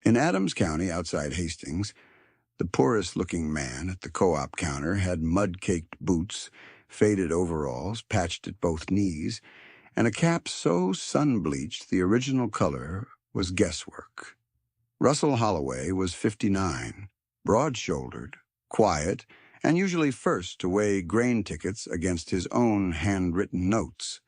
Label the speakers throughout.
Speaker 1: In Adams County, outside Hastings, the poorest-looking man at the co-op counter had mud-caked boots, faded overalls patched at both knees, and a cap so sun-bleached the original color was guesswork. Russell Holloway was 59, broad-shouldered, quiet, and usually first to weigh grain tickets against his own handwritten notes.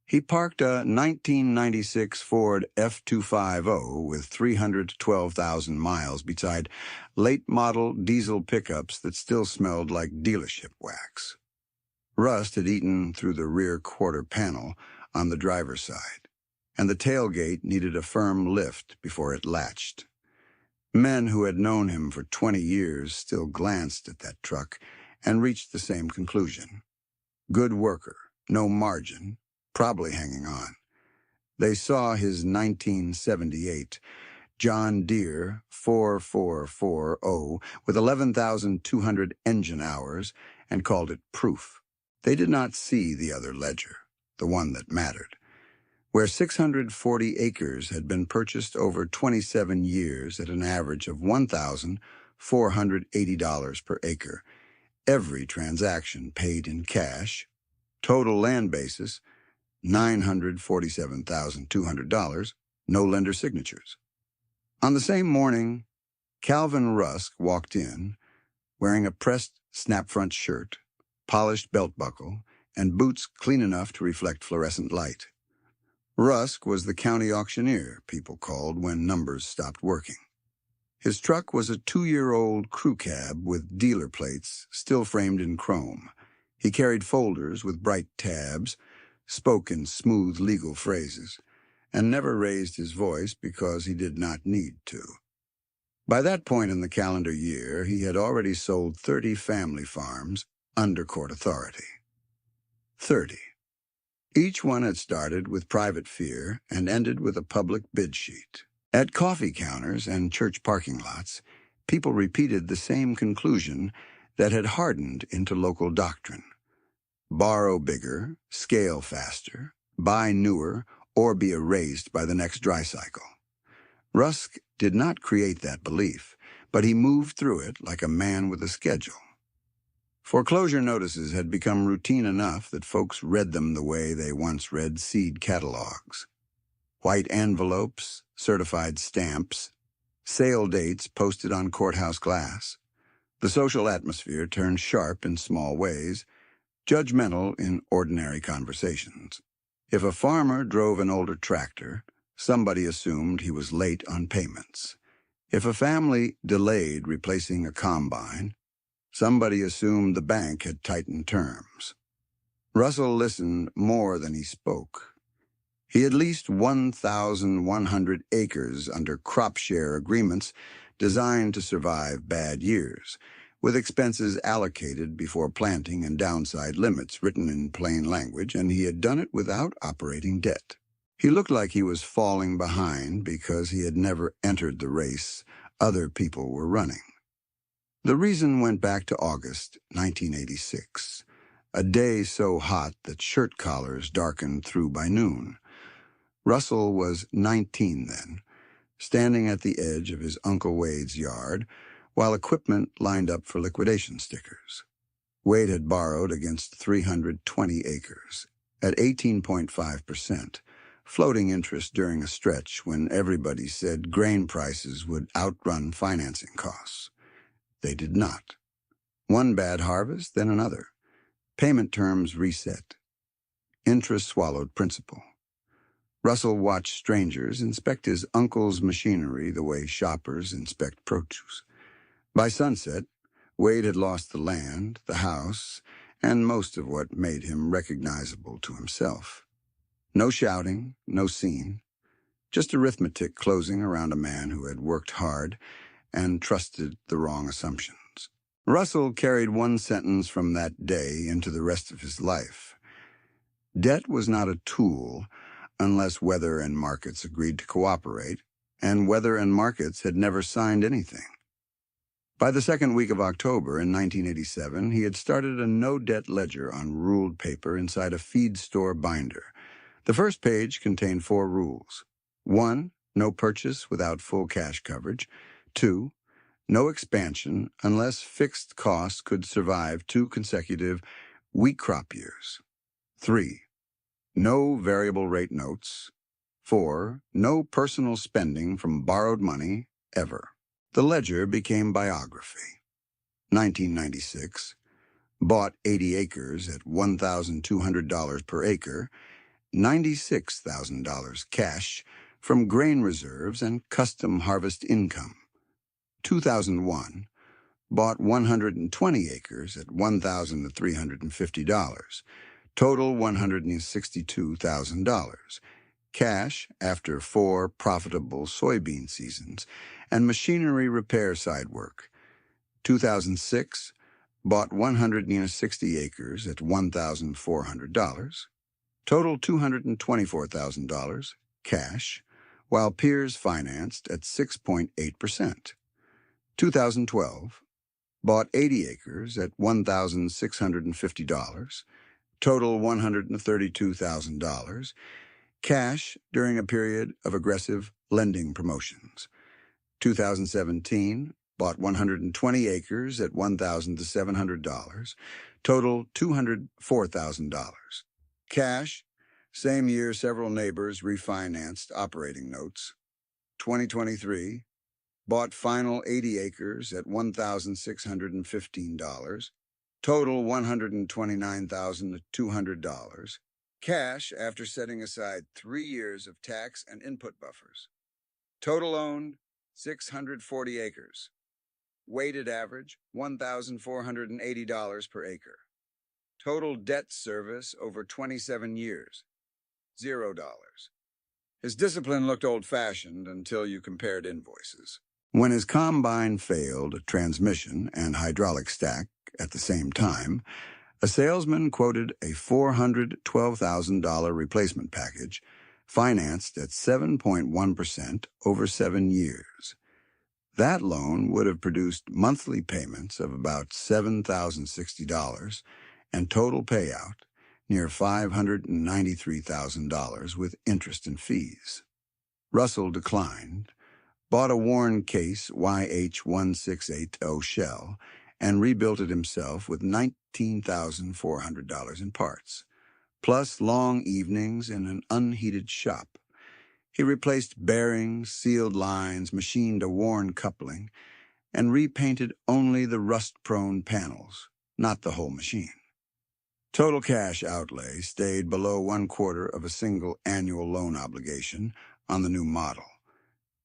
Speaker 1: He parked a 1996 Ford F250 with 312,000 miles beside late-model diesel pickups that still smelled like dealership wax. Rust had eaten through the rear quarter panel on the driver's side, and the tailgate needed a firm lift before it latched. Men who had known him for 20 years still glanced at that truck and reached the same conclusion. Good worker, no margin, probably hanging on. They saw his 1978 John Deere 4440 with 11,200 engine hours and called it proof. They did not see the other ledger, the one that mattered, where 640 acres had been purchased over 27 years at an average of $1,480 per acre, every transaction paid in cash, total land basis, $947,200, no lender signatures. On the same morning, Calvin Rusk walked in, wearing a pressed snap-front shirt, polished belt buckle, and boots clean enough to reflect fluorescent light. Rusk was the county auctioneer people called when numbers stopped working. His truck was a 2-year-old crew cab with dealer plates still framed in chrome. He carried folders with bright tabs, spoke in smooth legal phrases, and never raised his voice because he did not need to. By that point in the calendar year, he had already sold 30 family farms under court authority. 30. Each one had started with private fear and ended with a public bid sheet. At coffee counters and church parking lots, people repeated the same conclusion that had hardened into local doctrine. Borrow bigger, scale faster, buy newer, or be erased by the next dry cycle. Rusk did not create that belief, but he moved through it like a man with a schedule. Foreclosure notices had become routine enough that folks read them the way they once read seed catalogs. White envelopes, certified stamps, sale dates posted on courthouse glass. The social atmosphere turned sharp in small ways, judgmental in ordinary conversations. If a farmer drove an older tractor, somebody assumed he was late on payments. If a family delayed replacing a combine, somebody assumed the bank had tightened terms. Russell listened more than he spoke. He had leased 1,100 acres under crop share agreements designed to survive bad years, with expenses allocated before planting and downside limits written in plain language, and he had done it without operating debt. He looked like he was falling behind because he had never entered the race other people were running. The reason went back to August 1986, a day so hot that shirt collars darkened through by noon. Russell was 19 then, standing at the edge of his Uncle Wade's yard, while equipment lined up for liquidation stickers. Wade had borrowed against 320 acres at 18.5%, floating interest during a stretch when everybody said grain prices would outrun financing costs. They did not. One bad harvest, then another. Payment terms reset. Interest swallowed principal. Russell watched strangers inspect his uncle's machinery the way shoppers inspect produce. By sunset, Wade had lost the land, the house, and most of what made him recognizable to himself. No shouting, no scene, just arithmetic closing around a man who had worked hard and trusted the wrong assumptions. Russell carried one sentence from that day into the rest of his life. Debt was not a tool unless weather and markets agreed to cooperate, and weather and markets had never signed anything. By the second week of October in 1987, he had started a no-debt ledger on ruled paper inside a feed store binder. The first page contained 4 rules. 1, no purchase without full cash coverage. 2. No expansion unless fixed costs could survive 2 consecutive wheat crop years. 3. No variable rate notes. 4. No personal spending from borrowed money, ever. The ledger became biography. 1996. Bought 80 acres at $1,200 per acre, $96,000 cash from grain reserves and custom harvest income. 2001. Bought 120 acres at $1,350, total $162,000. Cash after 4 profitable soybean seasons and machinery repair side work. 2006, bought 160 acres at $1,400, total $224,000, cash, while peers financed at 6.8%. 2012, bought 80 acres at $1,650, total $132,000, cash during a period of aggressive lending promotions. 2017, bought 120 acres at $1,700, total $204,000. Cash, same year several neighbors refinanced operating notes. 2023, bought final 80 acres at $1,615, total $129,200. Cash after setting aside 3 years of tax and input buffers. Total owned, 640 acres. Weighted average, $1,480 per acre. Total debt service over 27 years, $0. His discipline looked old-fashioned until you compared invoices. When his combine failed transmission and hydraulic stack at the same time, a salesman quoted a $412,000 replacement package financed at 7.1% over 7 years. That loan would have produced monthly payments of about $7,060 and total payout near $593,000 with interest and fees. Russell declined, bought a worn case YH-1680 shell, and rebuilt it himself with $19,400 in parts, plus long evenings in an unheated shop. He replaced bearings, sealed lines, machined a worn coupling, and repainted only the rust-prone panels, not the whole machine. Total cash outlay stayed below 1/4 of a single annual loan obligation on the new model.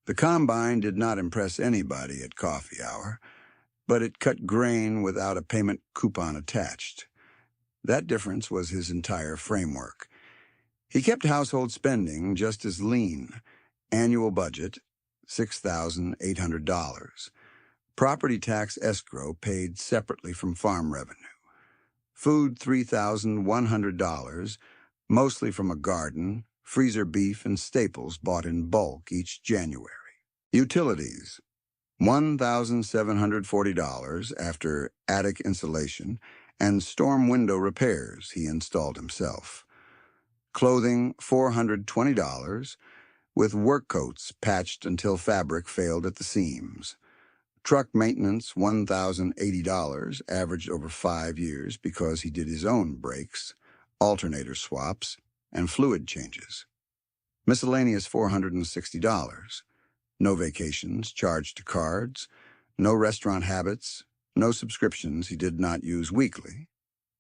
Speaker 1: The combine did not impress anybody at coffee hour, but it cut grain without a payment coupon attached. That difference was his entire framework. He kept household spending just as lean. Annual budget, $6,800. Property tax escrow paid separately from farm revenue. Food, $3,100, mostly from a garden, freezer beef and staples bought in bulk each January. Utilities, $1,740 after attic insulation and storm window repairs he installed himself. Clothing, $420, with work coats patched until fabric failed at the seams. Truck maintenance, $1,080, averaged over 5 years because he did his own brakes, alternator swaps, and fluid changes. Miscellaneous, $460. No vacations charged to cards, no restaurant habits, no subscriptions he did not use weekly.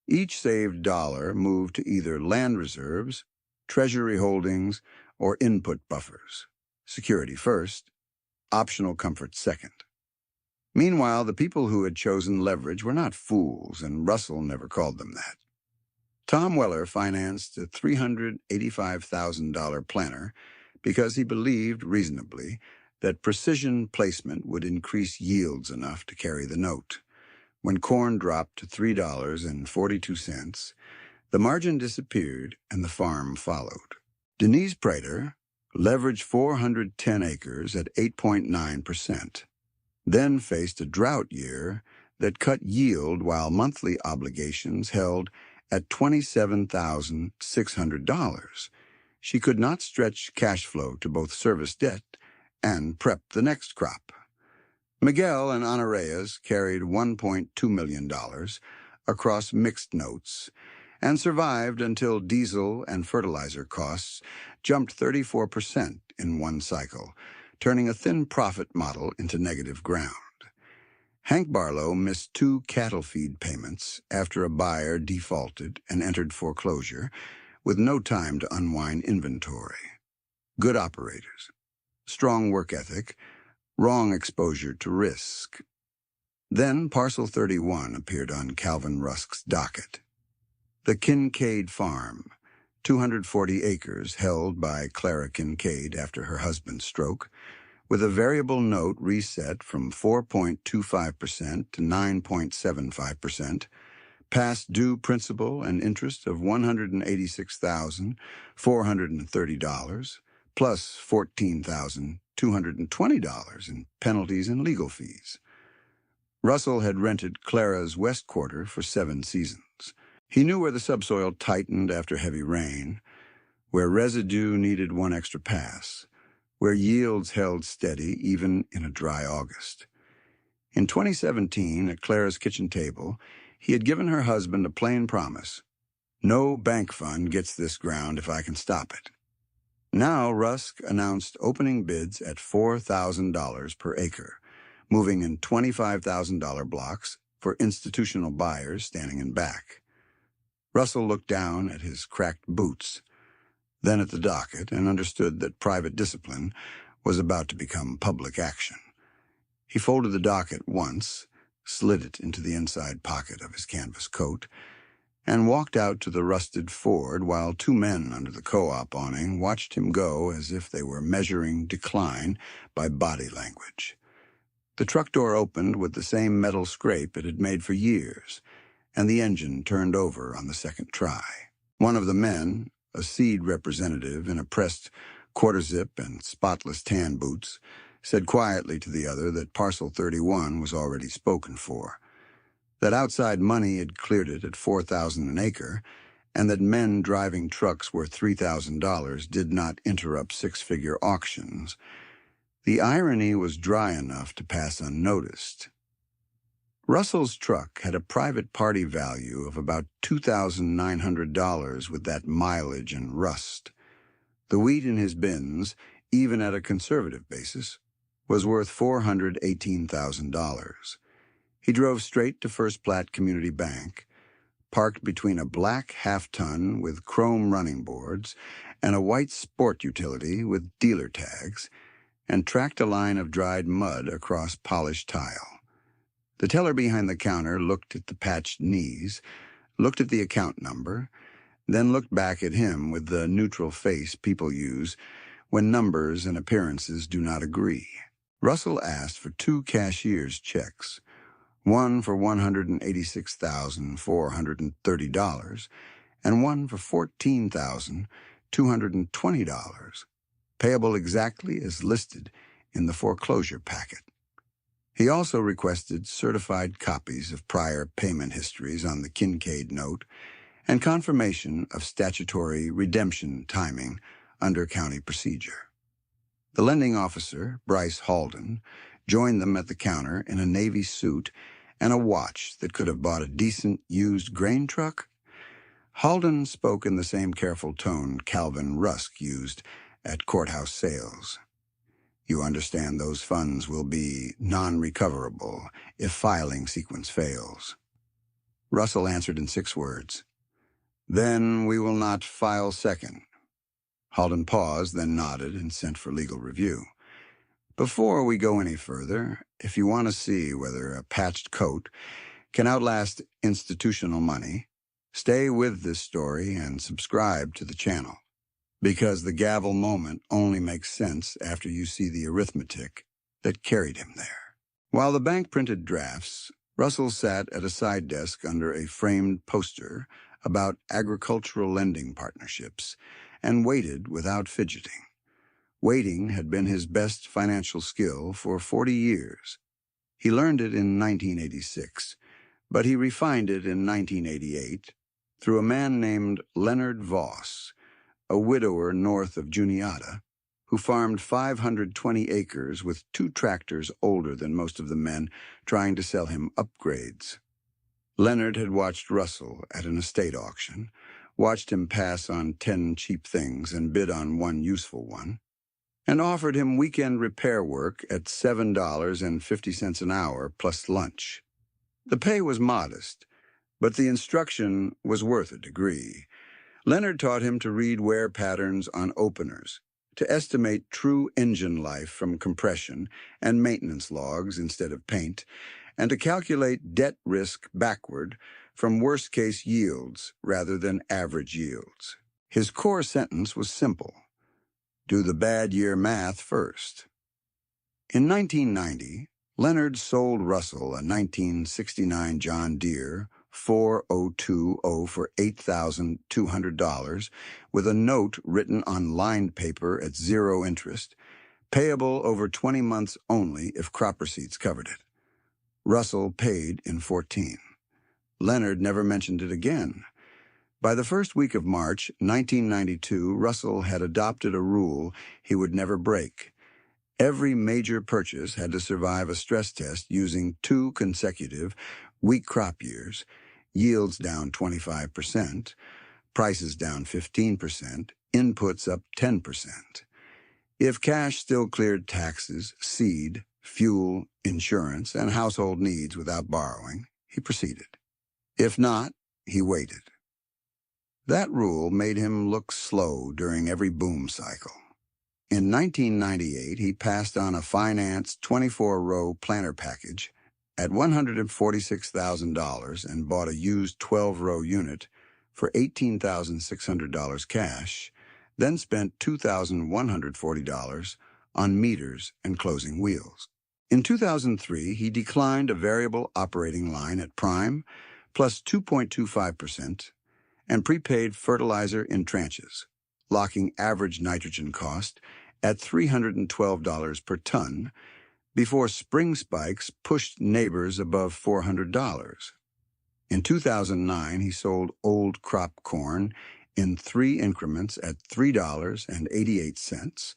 Speaker 1: Each saved dollar moved to either land reserves, treasury holdings, or input buffers. Security first, optional comfort second. Meanwhile, the people who had chosen leverage were not fools, and Russell never called them that. Tom Weller financed a $385,000 planter because he believed, reasonably, that precision placement would increase yields enough to carry the note. When corn dropped to $3.42, the margin disappeared and the farm followed. Denise Prater leveraged 410 acres at 8.9%, then faced a drought year that cut yield while monthly obligations held at $27,600. she could not stretch cash flow to both service debt and prep the next crop. Miguel and Ana Reyes carried $1.2 million across mixed notes and survived until diesel and fertilizer costs jumped 34% in one cycle, turning a thin profit model into negative ground. Hank Barlow missed 2 cattle feed payments after a buyer defaulted and entered foreclosure, with no time to unwind inventory. Good operators, strong work ethic, wrong exposure to risk. Then Parcel 31 appeared on Calvin Rusk's docket. The Kincaid Farm, 240 acres held by Clara Kincaid after her husband's stroke, with a variable note reset from 4.25% to 9.75%, past due principal and interest of $186,430, plus $14,220 in penalties and legal fees. Russell had rented Clara's West Quarter for 7 seasons. He knew where the subsoil tightened after heavy rain, where residue needed one extra pass, where yields held steady even in a dry August. In 2017, at Clara's kitchen table, he had given her husband a plain promise: no bank fund gets this ground if I can stop it. Now Rusk announced opening bids at $4,000 per acre, moving in $25,000 blocks for institutional buyers standing in back. Russell looked down at his cracked boots, then at the docket, and understood that private discipline was about to become public action. He folded the docket once, slid it into the inside pocket of his canvas coat, and walked out to the rusted Ford while 2 men under the co-op awning watched him go as if they were measuring decline by body language. The truck door opened with the same metal scrape it had made for years, and the engine turned over on the second try. One of the men, a seed representative in a pressed quarter-zip and spotless tan boots, said quietly to the other that Parcel 31 was already spoken for, that outside money had cleared it at $4,000 an acre, and that men driving trucks worth $3,000 did not interrupt 6-figure auctions. The irony was dry enough to pass unnoticed. Russell's truck had a private party value of about $2,900 with that mileage and rust. The wheat in his bins, even at a conservative basis, was worth $418,000. He drove straight to First Platte Community Bank, parked between a black half-ton with chrome running boards and a white sport utility with dealer tags, and tracked a line of dried mud across polished tile. The teller behind the counter looked at the patched knees, looked at the account number, then looked back at him with the neutral face people use when numbers and appearances do not agree. Russell asked for 2 cashier's checks, one for $186,430 and one for $14,220, payable exactly as listed in the foreclosure packet. He also requested certified copies of prior payment histories on the Kincaid note and confirmation of statutory redemption timing under county procedure. The lending officer, Bryce Halden, joined them at the counter in a navy suit and a watch that could have bought a decent used grain truck. Halden spoke in the same careful tone Calvin Rusk used at courthouse sales. You understand those funds will be non-recoverable if filing sequence fails. Russell answered in 6 words. Then we will not file second. Halden paused, then nodded and sent for legal review. Before we go any further, if you want to see whether a patched coat can outlast institutional money, stay with this story and subscribe to the channel, because the Gavel moment only makes sense after you see the arithmetic that carried him there. While the bank printed drafts, Russell sat at a side desk under a framed poster about agricultural lending partnerships and waited without fidgeting. Waiting had been his best financial skill for 40 years. He learned it in 1986, but he refined it in 1988 through a man named Leonard Voss, a widower north of Juniata, who farmed 520 acres with 2 tractors older than most of the men trying to sell him upgrades. Leonard had watched Russell at an estate auction, watched him pass on 10 cheap things and bid on one useful one, and offered him weekend repair work at $7.50 an hour plus lunch. The pay was modest, but the instruction was worth a degree. Leonard taught him to read wear patterns on openers, to estimate true engine life from compression and maintenance logs instead of paint, and to calculate debt risk backward from worst-case yields rather than average yields. His core sentence was simple: do the bad year math first. In 1990, Leonard sold Russell a 1969 John Deere 4020 for $8,200 with a note written on lined paper at 0 interest, payable over 20 months only if crop receipts covered it. Russell paid in 14. Leonard never mentioned it again. By the first week of March 1992, Russell had adopted a rule he would never break. Every major purchase had to survive a stress test using 2 consecutive weak crop years, yields down 25%, prices down 15%, inputs up 10%. If cash still cleared taxes, seed, fuel, insurance, and household needs without borrowing, he proceeded. If not, he waited. That rule made him look slow during every boom cycle. In 1998, he passed on a financed 24-row planter package at $146,000 and bought a used 12-row unit for $18,600 cash, then spent $2,140 on meters and closing wheels. In 2003, he declined a variable operating line at prime plus 2.25% and prepaid fertilizer in tranches, locking average nitrogen cost at $312 per ton before spring spikes pushed neighbors above $400. In 2009, he sold old crop corn in 3 increments at $3.88,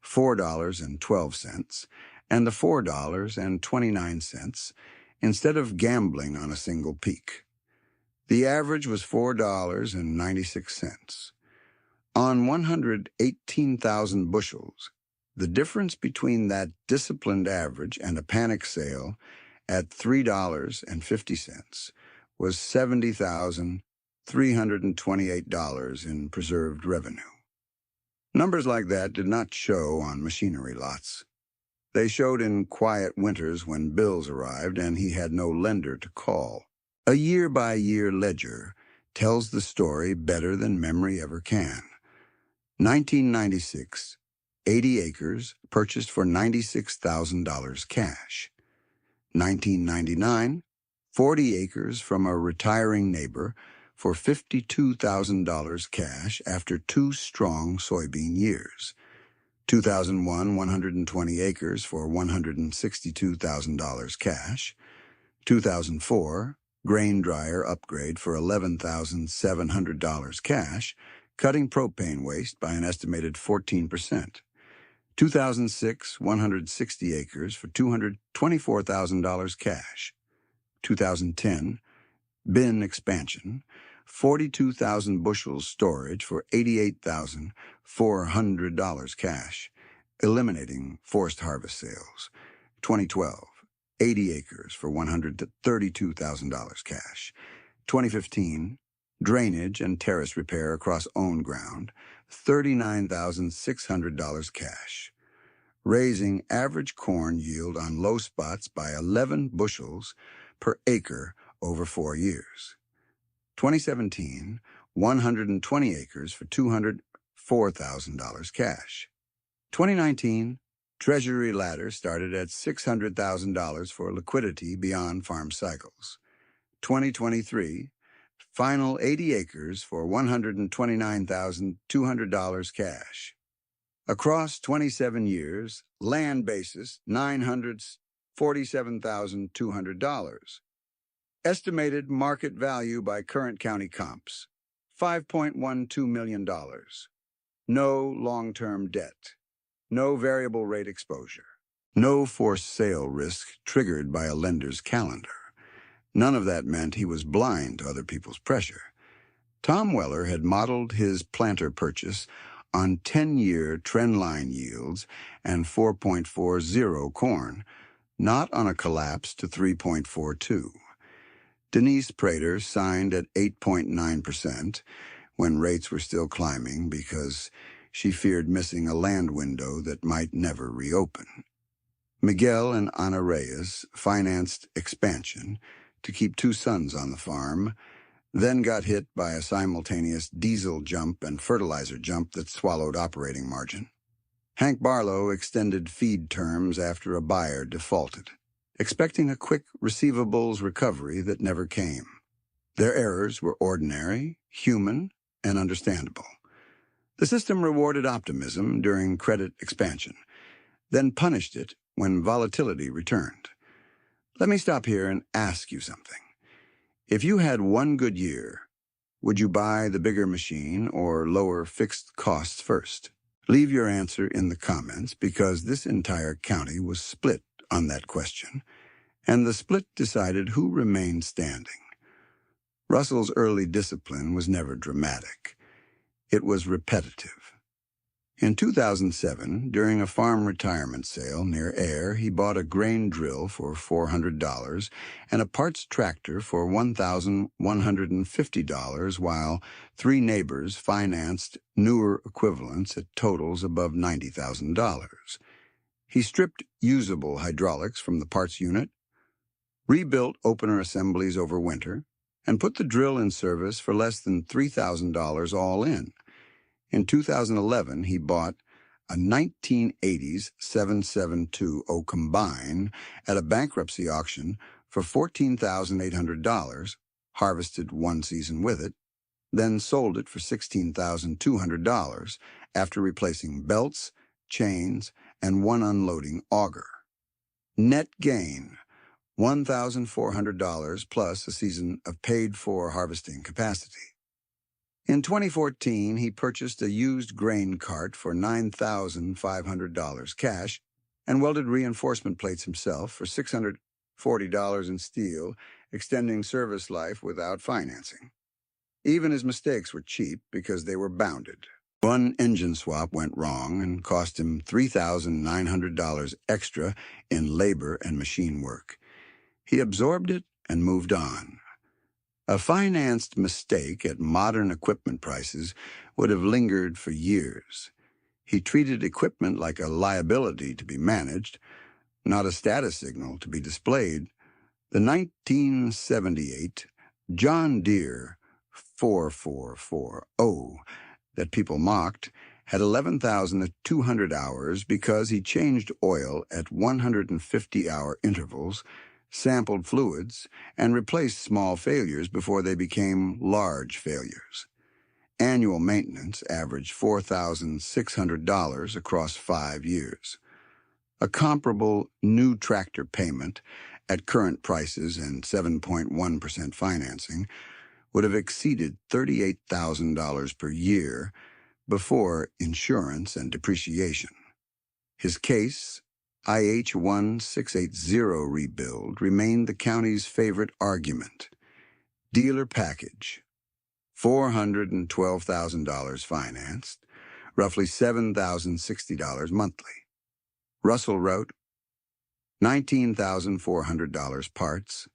Speaker 1: $4.12, and the $4.29 instead of gambling on a single peak. The average was $4.96. On 118,000 bushels, the difference between that disciplined average and a panic sale at $3.50 was $70,328 in preserved revenue. Numbers like that did not show on machinery lots. They showed in quiet winters when bills arrived and he had no lender to call. A year-by-year ledger tells the story better than memory ever can. 1996, 80 acres purchased for $96,000 cash. 1999, 40 acres from a retiring neighbor for $52,000 cash after 2 strong soybean years. 2001, 120 acres for $162,000 cash. 2004, grain dryer upgrade for $11,700 cash, cutting propane waste by an estimated 14%. 2006, 160 acres for $224,000 cash. 2010, bin expansion, 42,000 bushels storage for $88,400 cash, eliminating forced harvest sales. 2012, 80 acres for $132,000 cash. 2015, drainage and terrace repair across owned ground, $39,600 cash, raising average corn yield on low spots by 11 bushels per acre over 4 years. 2017, 120 acres for $204,000 cash. 2019, Treasury ladder started at $600,000 for liquidity beyond farm cycles. 2023, final 80 acres for $129,200 cash. Across 27 years, land basis $947,200. Estimated market value by current county comps, $5.12 million. No long-term debt. No variable rate exposure. No forced sale risk triggered by a lender's calendar. None of that meant he was blind to other people's pressure. Tom Weller had modeled his planter purchase on 10-year trendline yields and 4.40 corn, not on a collapse to 3.42. Denise Prater signed at 8.9% when rates were still climbing because she feared missing a land window that might never reopen. Miguel and Ana Reyes financed expansion to keep two sons on the farm, then got hit by a simultaneous diesel jump and fertilizer jump that swallowed operating margin. Hank Barlow extended feed terms after a buyer defaulted, expecting a quick receivables recovery that never came. Their errors were ordinary, human, and understandable. The system rewarded optimism during credit expansion, then punished it when volatility returned. Let me stop here and ask you something. If you had one good year, would you buy the bigger machine or lower fixed costs first? Leave your answer in the comments because this entire county was split on that question, and the split decided who remained standing. Russell's early discipline was never dramatic. It was repetitive. In 2007, during a farm retirement sale near Air, he bought a grain drill for $400 and a parts tractor for $1,150 while three neighbors financed newer equivalents at totals above $90,000. He stripped usable hydraulics from the parts unit, rebuilt opener assemblies over winter, and put the drill in service for less than $3,000 all in. In 2011, he bought a 1980s 772 combine at a bankruptcy auction for $14,800, harvested one season with it, then sold it for $16,200 after replacing belts, chains, and one unloading auger. Net gain, $1,400 plus a season of paid-for harvesting capacity. In 2014, he purchased a used grain cart for $9,500 cash and welded reinforcement plates himself for $640 in steel, extending service life without financing. Even his mistakes were cheap because they were bounded. One engine swap went wrong and cost him $3,900 extra in labor and machine work. He absorbed it and moved on. A financed mistake at modern equipment prices would have lingered for years. He treated equipment like a liability to be managed, not a status signal to be displayed. The 1978 John Deere 4440 that people mocked had 11,200 hours because he changed oil at 150-hour intervals, sampled fluids, and replaced small failures before they became large failures. Annual maintenance averaged $4,600 across 5 years. A comparable new tractor payment at current prices and 7.1% financing would have exceeded $38,000 per year before insurance and depreciation. His case, IH-1680 rebuild, remained the county's favorite argument. Dealer package, $412,000 financed, roughly $7,060 monthly. Russell wrote, $19,400 parts,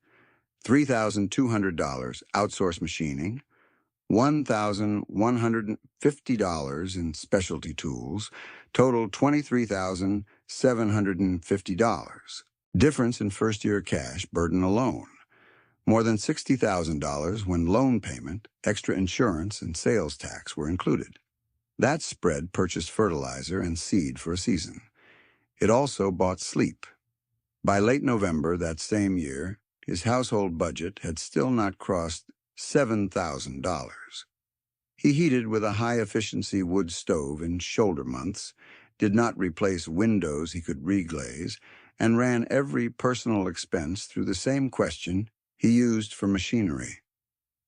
Speaker 1: $3,200 outsourced machining, $1,150 in specialty tools, total $23,750. Difference in first-year cash burden alone. More than $60,000 when loan payment, extra insurance, and sales tax were included. That spread purchased fertilizer and seed for a season. It also bought sleep. By late November that same year, his household budget had still not crossed $7,000. He heated with a high-efficiency wood stove in shoulder months, did not replace windows he could reglaze, and ran every personal expense through the same question he used for machinery.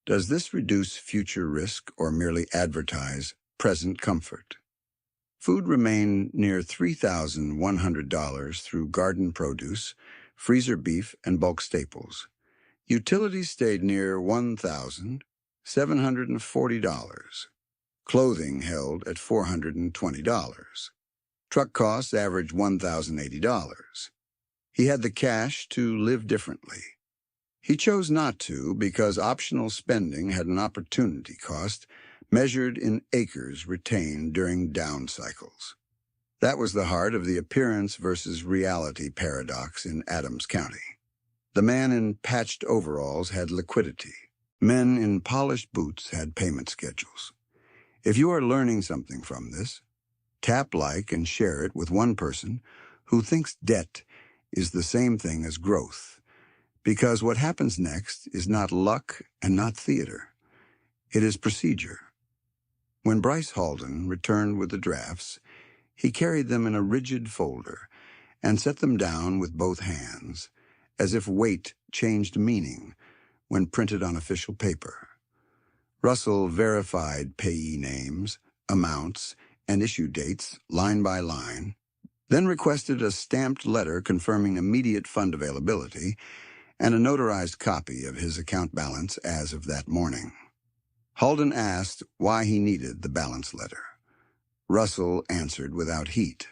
Speaker 1: Does this reduce future risk or merely advertise present comfort? Food remained near $3,100 through garden produce, freezer beef, and bulk staples. Utilities stayed near $1,740. Clothing held at $420. Truck costs averaged $1,080. He had the cash to live differently. He chose not to because optional spending had an opportunity cost measured in acres retained during down cycles. That was the heart of the appearance versus reality paradox in Adams County. The man in patched overalls had liquidity. Men in polished boots had payment schedules. If you are learning something from this, tap like and share it with one person who thinks debt is the same thing as growth, because what happens next is not luck and not theater. It is procedure. When Bryce Halden returned with the drafts, he carried them in a rigid folder and set them down with both hands, as if weight changed meaning when printed on official paper. Russell verified payee names, amounts, and issue dates line by line, then requested a stamped letter confirming immediate fund availability and a notarized copy of his account balance as of that morning. Halden asked why he needed the balance letter. Russell answered without heat,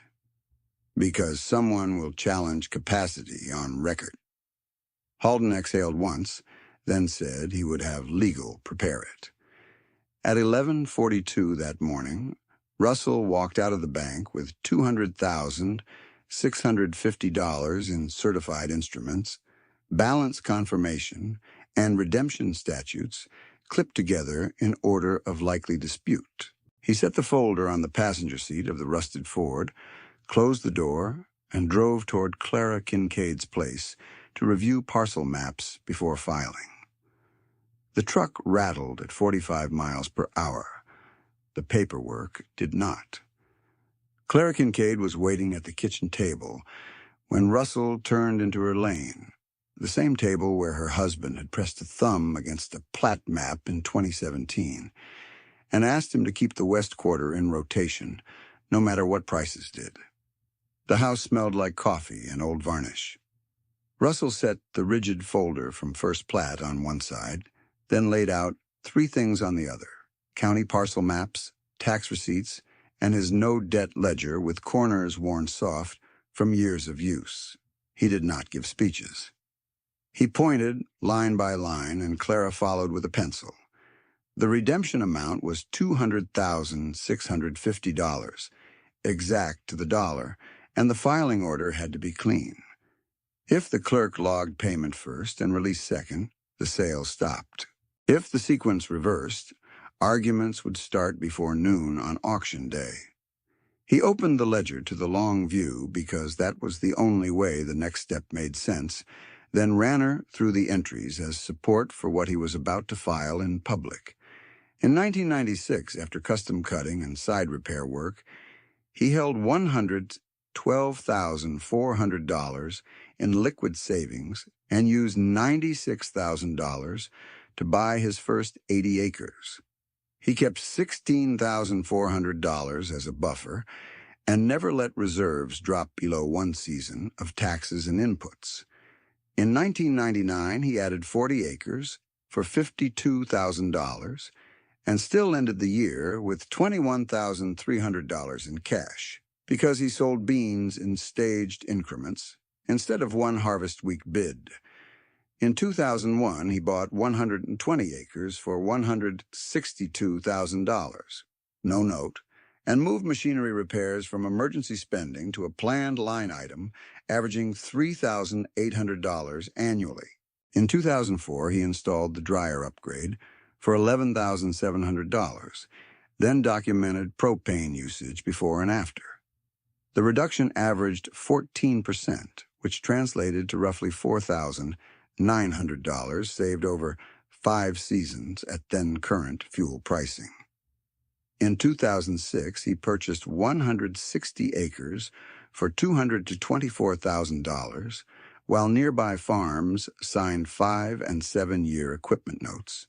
Speaker 1: "Because someone will challenge capacity on record." Halden exhaled once, then said he would have legal prepare it. At 11:42 that morning, Russell walked out of the bank with $200,650 in certified instruments, balance confirmation, and redemption statutes clipped together in order of likely dispute. He set the folder on the passenger seat of the rusted Ford, closed the door, and drove toward Clara Kincaid's place to review parcel maps before filing. The truck rattled at 45 miles per hour. The paperwork did not. Clara Kincaid was waiting at the kitchen table when Russell turned into her lane, the same table where her husband had pressed a thumb against a plat map in 2017, and asked him to keep the West Quarter in rotation, no matter what prices did. The house smelled like coffee and old varnish. Russell set the rigid folder from First Plat on one side, then laid out 3 things on the other: county parcel maps, tax receipts, and his no-debt ledger with corners worn soft from years of use. He did not give speeches. He pointed line by line, and Clara followed with a pencil. The redemption amount was $200,650, exact to the dollar, and the filing order had to be clean. If the clerk logged payment first and release second, the sale stopped. If the sequence reversed, arguments would start before noon on auction day. He opened the ledger to the long view because that was the only way the next step made sense, then ran her through the entries as support for what he was about to file in public. In 1996, after custom cutting and side repair work, he held $112,400 in liquid savings and used $96,000 to buy his first 80 acres. He kept $16,400 as a buffer and never let reserves drop below one season of taxes and inputs. In 1999, he added 40 acres for $52,000 and still ended the year with $21,300 in cash because he sold beans in staged increments instead of one harvest week bid. In 2001, he bought 120 acres for $162,000, no note, and moved machinery repairs from emergency spending to a planned line item averaging $3,800 annually. In 2004, he installed the dryer upgrade for $11,700, then documented propane usage before and after. The reduction averaged 14%, which translated to roughly $4,900 saved over 5 seasons at then-current fuel pricing. In 2006, he purchased 160 acres for $200,000 to $24,000, while nearby farms signed 5- and 7-year equipment notes,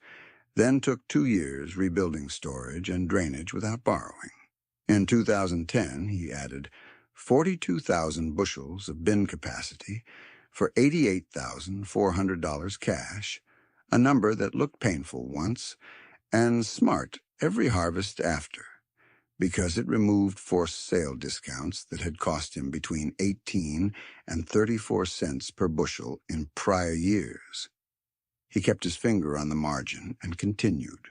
Speaker 1: then took 2 years rebuilding storage and drainage without borrowing. In 2010, he added 42,000 bushels of bin capacity for $88,400 cash, a number that looked painful once and smart every harvest after, because it removed forced sale discounts that had cost him between 18 and 34 cents per bushel in prior years. He kept his finger on the margin and continued,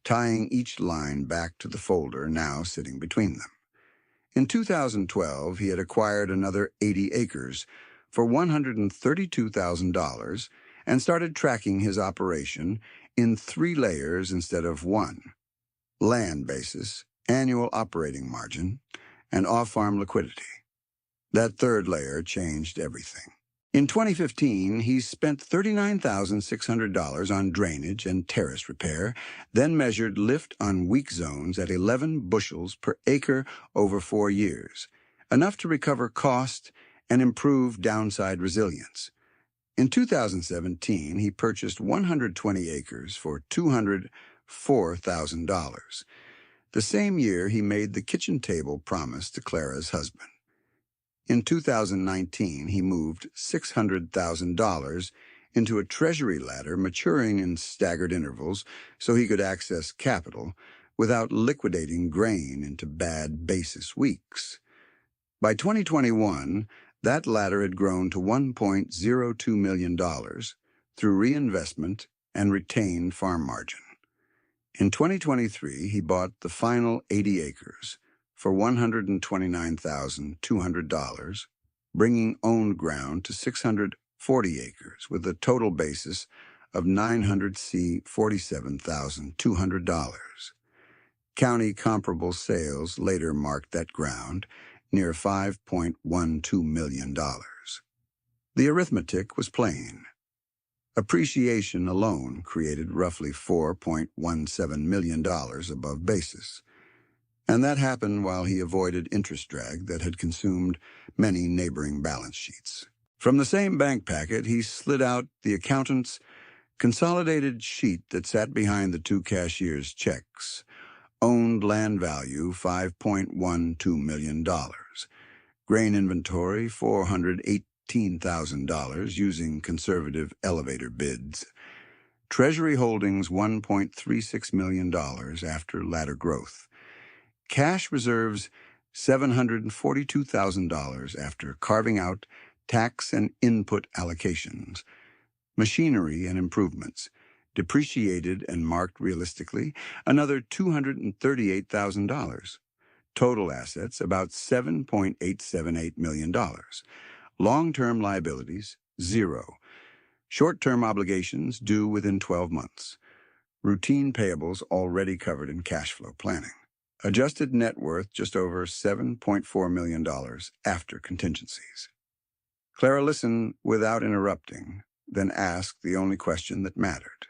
Speaker 1: tying each line back to the folder now sitting between them. In 2012, he had acquired another 80 acres for $132,000 and started tracking his operation in 3 layers instead of 1: land basis, annual operating margin, and off-farm liquidity. That 3rd layer changed everything. In 2015, he spent $39,600 on drainage and terrace repair, then measured lift on weak zones at 11 bushels per acre over 4 years, enough to recover cost and improve downside resilience. In 2017, he purchased 120 acres for $204,000. The same year, he made the kitchen table promise to Clara's husband. In 2019, he moved $600,000 into a treasury ladder maturing in staggered intervals so he could access capital without liquidating grain into bad basis weeks. By 2021, that ladder had grown to $1.02 million through reinvestment and retained farm margin. In 2023, he bought the final 80 acres for $129,200, bringing owned ground to 640 acres with a total basis of $947,200. County comparable sales later marked that ground near $5.12 million. The arithmetic was plain. Appreciation alone created roughly $4.17 million above basis. And that happened while he avoided interest drag that had consumed many neighboring balance sheets. From the same bank packet, he slid out the accountant's consolidated sheet that sat behind the 2 cashiers' checks. Owned land value, $5.12 million. Grain inventory, $418,000 using conservative elevator bids. Treasury holdings, $1.36 million after ladder growth. Cash reserves, $742,000 after carving out tax and input allocations. Machinery and improvements, depreciated and marked realistically, another $238,000. Total assets, about $7.878 million. Long-term liabilities, 0. Short-term obligations due within 12 months. Routine payables already covered in cash flow planning. Adjusted net worth just over $7.4 million after contingencies. Clara listened without interrupting, then asked the only question that mattered.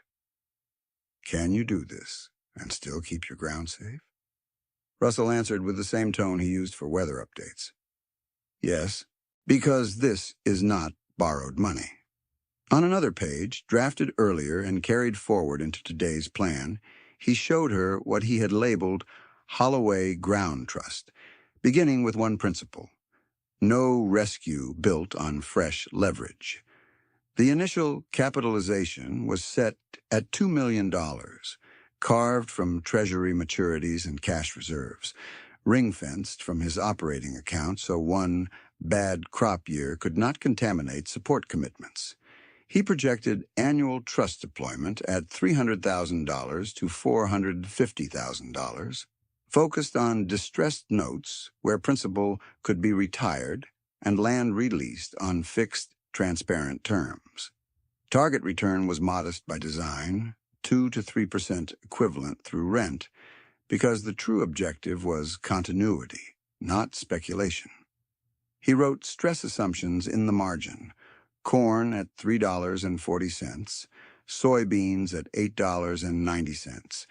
Speaker 1: Can you do this and still keep your ground safe? Russell answered with the same tone he used for weather updates. Yes, because this is not borrowed money. On another page, drafted earlier and carried forward into today's plan, he showed her what he had labeled Holloway Ground Trust, beginning with one principle: no rescue built on fresh leverage. The initial capitalization was set at $2 million, carved from treasury maturities and cash reserves, ring-fenced from his operating account so one bad crop year could not contaminate support commitments. He projected annual trust deployment at $300,000 to $450,000, focused on distressed notes where principal could be retired and land released on fixed, transparent terms. Target return was modest by design, 2 to 3% equivalent through rent, because the true objective was continuity, not speculation. He wrote stress assumptions in the margin: corn at $3.40, soybeans at $8.90,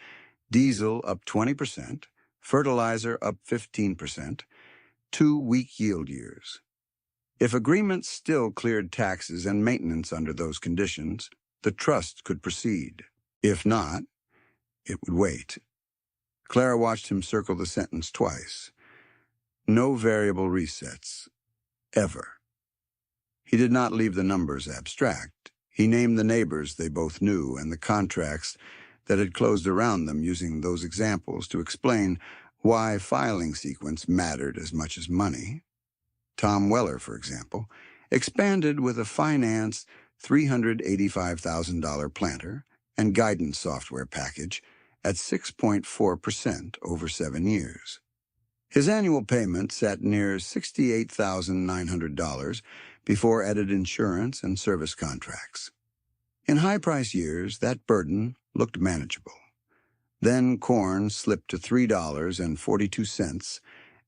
Speaker 1: diesel up 20%, fertilizer up 15%, 2 weak yield years. If agreements still cleared taxes and maintenance under those conditions, the trust could proceed. If not, it would wait. Clara watched him circle the sentence twice. No variable resets. Ever. He did not leave the numbers abstract. He named the neighbors they both knew and the contracts that had closed around them, using those examples to explain why filing sequence mattered as much as money. Tom Weller, for example, expanded with a financed $385,000 planter and guidance software package at 6.4% over 7 years. His annual payment sat near $68,900 before added insurance and service contracts. In high-price years, that burden looked manageable. Then corn slipped to $3.42,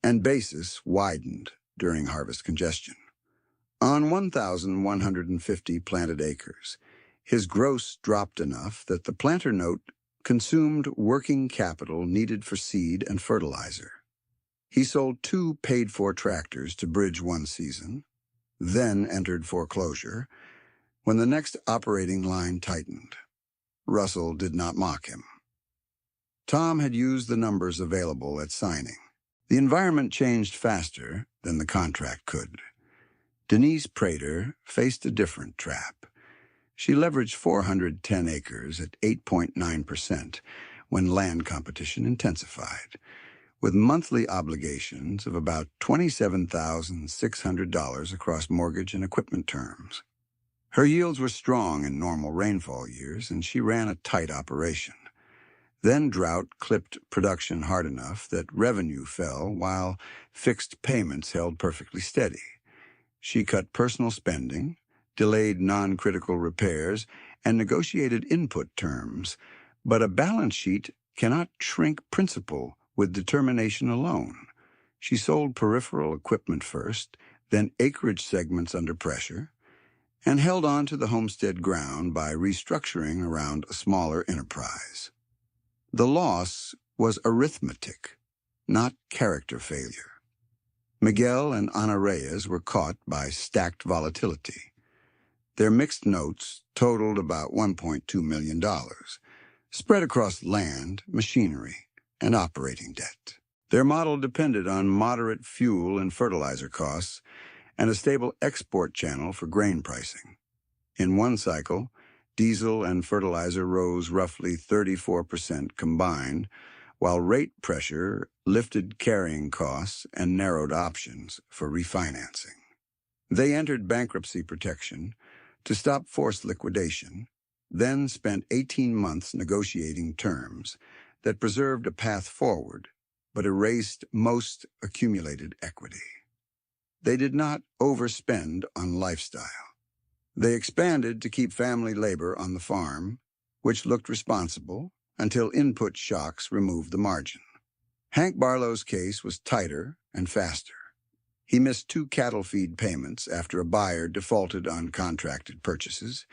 Speaker 1: and basis widened during harvest congestion. On 1,150 planted acres, his gross dropped enough that the planter note consumed working capital needed for seed and fertilizer. He sold 2 paid-for tractors to bridge one season, then entered foreclosure when the next operating line tightened. Russell did not mock him. Tom had used the numbers available at signing. The environment changed faster than the contract could. Denise Prater faced a different trap. She leveraged 410 acres at 8.9% when land competition intensified, with monthly obligations of about $27,600 across mortgage and equipment terms. Her yields were strong in normal rainfall years, and she ran a tight operation. Then drought clipped production hard enough that revenue fell while fixed payments held perfectly steady. She cut personal spending, delayed non-critical repairs, and negotiated input terms, but a balance sheet cannot shrink principal with determination alone. She sold peripheral equipment first, then acreage segments under pressure, and held on to the homestead ground by restructuring around a smaller enterprise. The loss was arithmetic, not character failure. Miguel and Ana Reyes were caught by stacked volatility. Their mixed notes totaled about $1.2 million, spread across land, machinery, and operating debt. Their model depended on moderate fuel and fertilizer costs and a stable export channel for grain pricing. In one cycle, diesel and fertilizer rose roughly 34% combined, while rate pressure lifted carrying costs and narrowed options for refinancing. They entered bankruptcy protection to stop forced liquidation, then spent 18 months negotiating terms that preserved a path forward but erased most accumulated equity. They did not overspend on lifestyle. They expanded to keep family labor on the farm, which looked responsible until input shocks removed the margin. Hank Barlow's case was tighter and faster. He missed 2 cattle feed payments after a buyer defaulted on contracted purchases,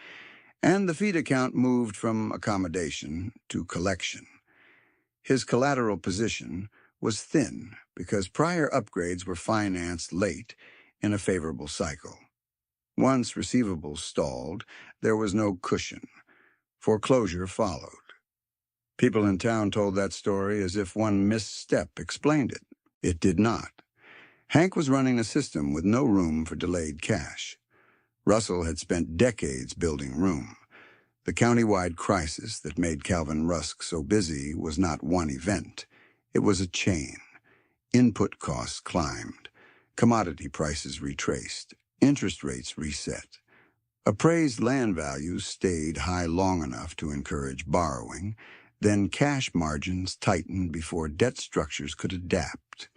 Speaker 1: and the feed account moved from accommodation to collection. His collateral position was thin because prior upgrades were financed late in a favorable cycle. Once receivables stalled, there was no cushion. Foreclosure followed. People in town told that story as if one misstep explained it. It did not. Hank was running a system with no room for delayed cash. Russell had spent decades building room. The county-wide crisis that made Calvin Rusk so busy was not one event. It was a chain. Input costs climbed. Commodity prices retraced. Interest rates reset. Appraised land values stayed high long enough to encourage borrowing. Then cash margins tightened before debt structures could adapt.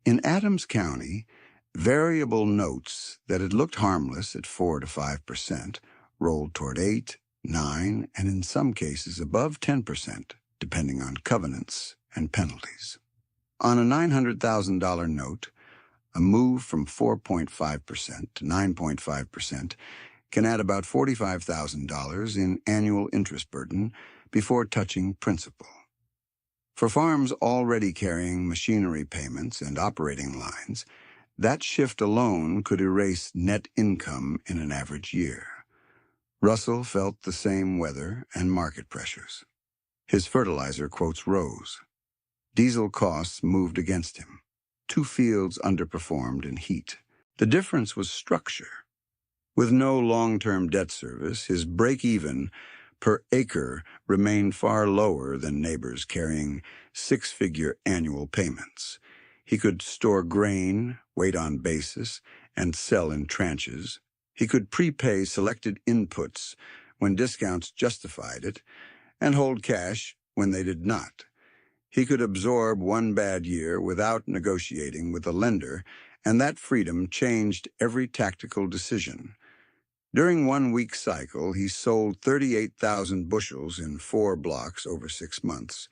Speaker 1: In Adams County, variable notes that had looked harmless at 4 to 5% rolled toward 8, 9, and in some cases above 10%, depending on covenants and penalties. On a $900,000 note, a move from 4.5% to 9.5% can add about $45,000 in annual interest burden before touching principal. For farms already carrying machinery payments and operating lines, that shift alone could erase net income in an average year. Russell felt the same weather and market pressures. His fertilizer quotes rose. Diesel costs moved against him. 2 fields underperformed in heat. The difference was structure. With no long-term debt service, his break-even per acre remained far lower than neighbors carrying 6-figure annual payments. He could store grain, wait on basis, and sell in tranches. He could prepay selected inputs when discounts justified it, and hold cash when they did not. He could absorb one bad year without negotiating with the lender, and that freedom changed every tactical decision. During 1 week cycle, he sold 38,000 bushels in 4 blocks over 6 months,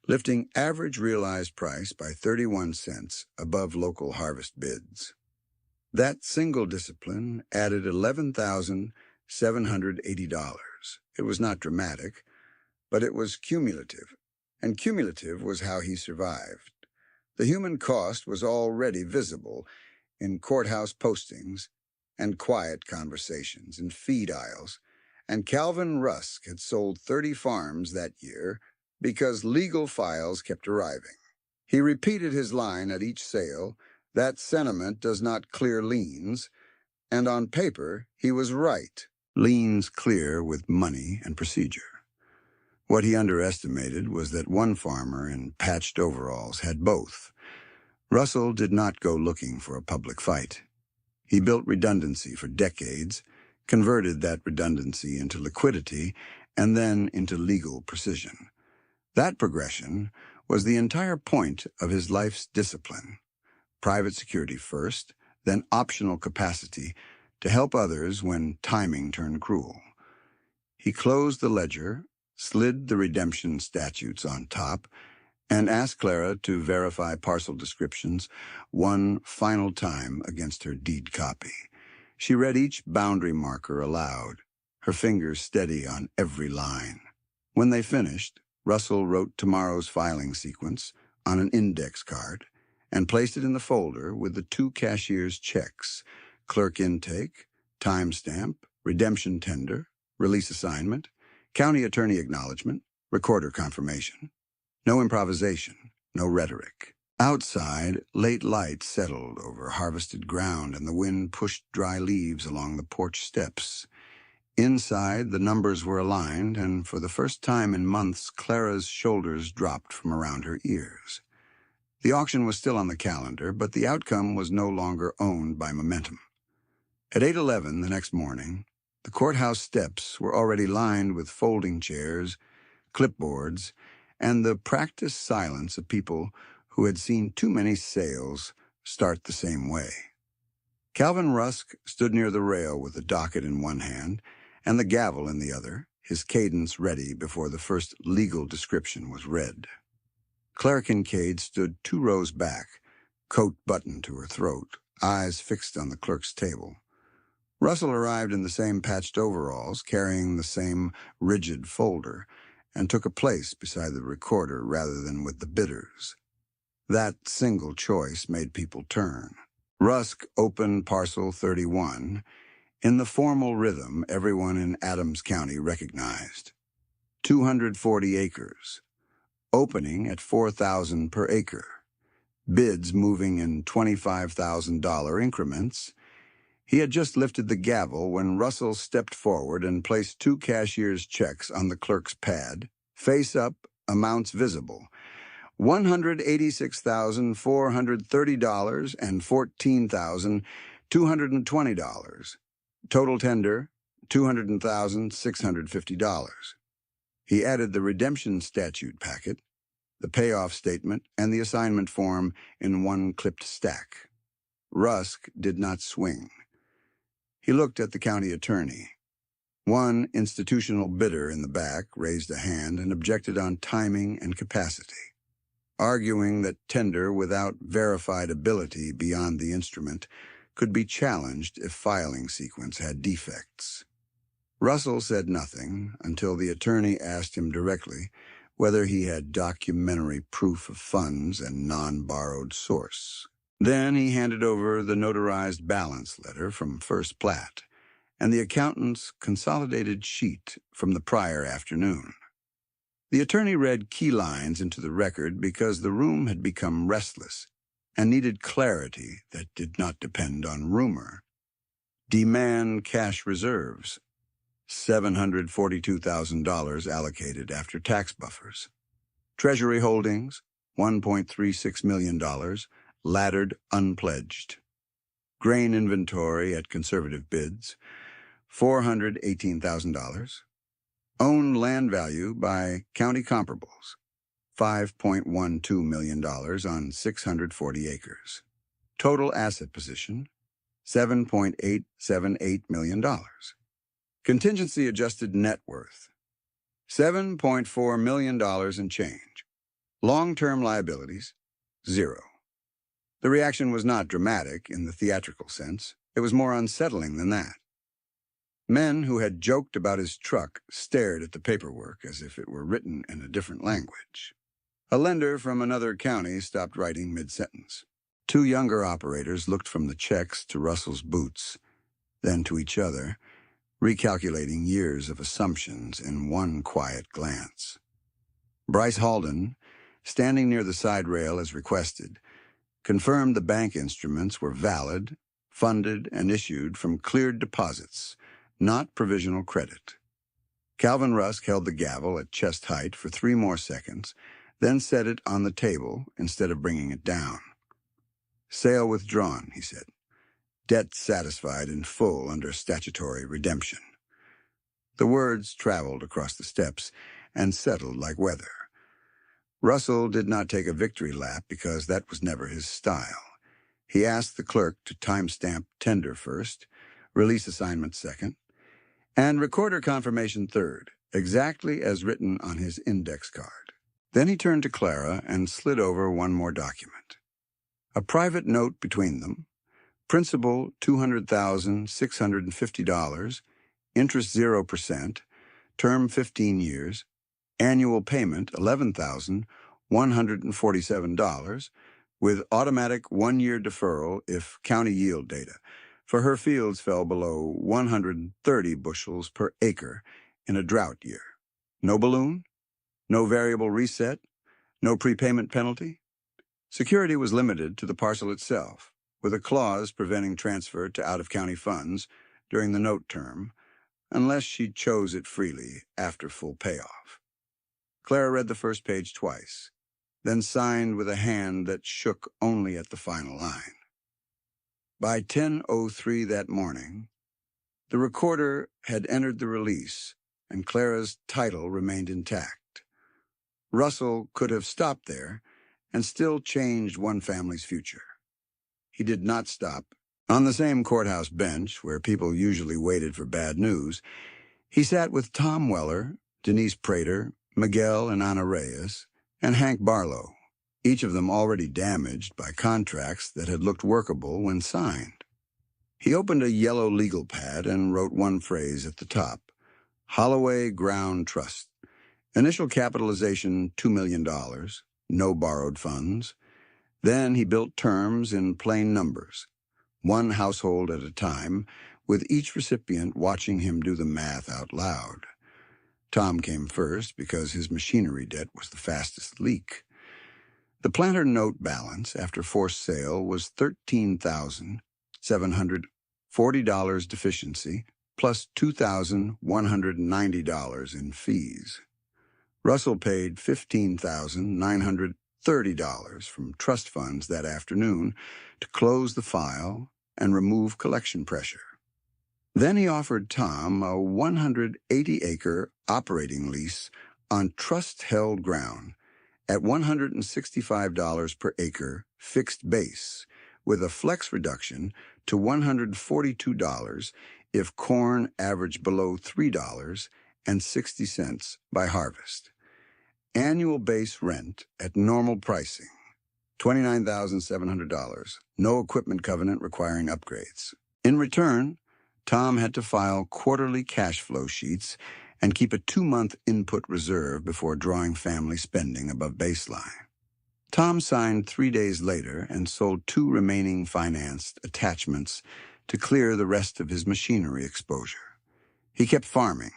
Speaker 1: lifting average realized price by 31 cents above local harvest bids. That single discipline added $11,780. It was not dramatic, but it was cumulative, and cumulative was how he survived. The human cost was already visible in courthouse postings and quiet conversations in feed aisles, and Calvin Rusk had sold 30 farms that year because legal files kept arriving. He repeated his line at each sale, "That sentiment does not clear liens," and on paper he was right. Liens clear with money and procedure. What he underestimated was that one farmer in patched overalls had both. Russell did not go looking for a public fight. He built redundancy for decades, converted that redundancy into liquidity, and then into legal precision. That progression was the entire point of his life's discipline. Private security first, then optional capacity to help others when timing turned cruel. He closed the ledger, slid the redemption statutes on top, and asked Clara to verify parcel descriptions one final time against her deed copy. She read each boundary marker aloud, her fingers steady on every line. When they finished, Russell wrote tomorrow's filing sequence on an index card and placed it in the folder with the 2 cashier's checks: clerk intake, timestamp, redemption tender, release assignment, county attorney acknowledgement, recorder confirmation. No improvisation, no rhetoric. Outside, late light settled over harvested ground and the wind pushed dry leaves along the porch steps. Inside, the numbers were aligned, and for the first time in months, Clara's shoulders dropped from around her ears. The auction was still on the calendar, but the outcome was no longer owned by momentum. At 8:11 the next morning, the courthouse steps were already lined with folding chairs, clipboards, and the practiced silence of people who had seen too many sales start the same way. Calvin Rusk stood near the rail with the docket in one hand and the gavel in the other, his cadence ready before the first legal description was read. Clara Kincaid stood 2 rows back, coat buttoned to her throat, eyes fixed on the clerk's table. Russell arrived in the same patched overalls, carrying the same rigid folder, and took a place beside the recorder rather than with the bidders. That single choice made people turn. Rusk opened parcel 31 in the formal rhythm everyone in Adams County recognized. 240 acres, opening at $4,000 per acre, bids moving in $25,000 increments. He had just lifted the gavel when Russell stepped forward and placed 2 cashier's checks on the clerk's pad, face up, amounts visible: $186,430 and $14,220. Total tender, $200,650. He added the redemption statute packet, the payoff statement, and the assignment form in one clipped stack. Rusk did not swing. He looked at the county attorney. One institutional bidder in the back raised a hand and objected on timing and capacity, arguing that tender without verified ability beyond the instrument could be challenged if filing sequence had defects. Russell said nothing until the attorney asked him directly whether he had documentary proof of funds and non-borrowed source. Then he handed over the notarized balance letter from First Plat and the accountant's consolidated sheet from the prior afternoon. The attorney read key lines into the record because the room had become restless and needed clarity that did not depend on rumor. Demand cash reserves, $742,000 allocated after tax buffers. Treasury holdings, $1.36 million, laddered unpledged. Grain inventory at conservative bids, $418,000. Owned land value by county comparables, $5.12 million on 640 acres. Total asset position, $7.878 million. Contingency adjusted net worth, $7.4 million in change. Long-term liabilities, zero. The reaction was not dramatic in the theatrical sense. It was more unsettling than that. Men who had joked about his truck stared at the paperwork as if it were written in a different language. A lender from another county stopped writing mid-sentence. Two younger operators looked from the checks to Russell's boots, then to each other, recalculating years of assumptions in one quiet glance. Bryce Halden, standing near the side rail as requested, confirmed the bank instruments were valid, funded, and issued from cleared deposits, not provisional credit. Calvin Rusk held the gavel at chest height for 3 more seconds, then set it on the table instead of bringing it down. Sale withdrawn, he said. Debt satisfied in full under statutory redemption. The words traveled across the steps and settled like weather. Russell did not take a victory lap because that was never his style. He asked the clerk to timestamp tender first, release assignment second, and recorder confirmation third, exactly as written on his index card. Then he turned to Clara and slid over one more document. A private note between them, principal $200,650, interest 0%, term 15 years, annual payment $11,147, with automatic 1-year deferral if county yield data, for her fields fell below 130 bushels per acre in a drought year. No balloon, no variable reset, no prepayment penalty. Security was limited to the parcel itself, with a clause preventing transfer to out-of-county funds during the note term, unless she chose it freely after full payoff. Clara read the first page twice, then signed with a hand that shook only at the final line. By 10:03 that morning, the recorder had entered the release, and Clara's title remained intact. Russell could have stopped there and still changed one family's future. He did not stop. On the same courthouse bench, where people usually waited for bad news, he sat with Tom Weller, Denise Prater, Miguel and Ana Reyes, and Hank Barlow, each of them already damaged by contracts that had looked workable when signed. He opened a yellow legal pad and wrote one phrase at the top: Holloway Ground Trust. Initial capitalization $2 million, no borrowed funds. Then he built terms in plain numbers, one household at a time, with each recipient watching him do the math out loud. Tom came first because his machinery debt was the fastest leak. The planter note balance after forced sale was $13,740 deficiency, plus $2,190 in fees. Russell paid $15,930 from trust funds that afternoon to close the file and remove collection pressure. Then he offered Tom a 180-acre operating lease on trust-held ground at $165 per acre fixed base, with a flex reduction to $142 if corn averaged below $3.60 by harvest. Annual base rent at normal pricing, $29,700, no equipment covenant requiring upgrades. In return, Tom had to file quarterly cash flow sheets and keep a 2-month input reserve before drawing family spending above baseline. Tom signed 3 days later and sold 2 remaining financed attachments to clear the rest of his machinery exposure. He kept farming,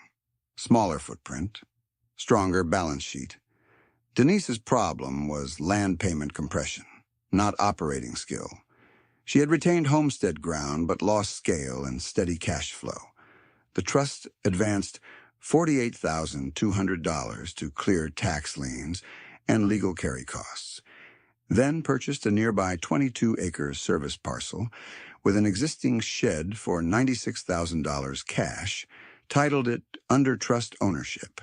Speaker 1: smaller footprint, stronger balance sheet. Denise's problem was land payment compression, not operating skill. She had retained homestead ground but lost scale and steady cash flow. The trust advanced $48,200 to clear tax liens and legal carry costs, then purchased a nearby 22-acre service parcel with an existing shed for $96,000 cash, titled it under trust ownership,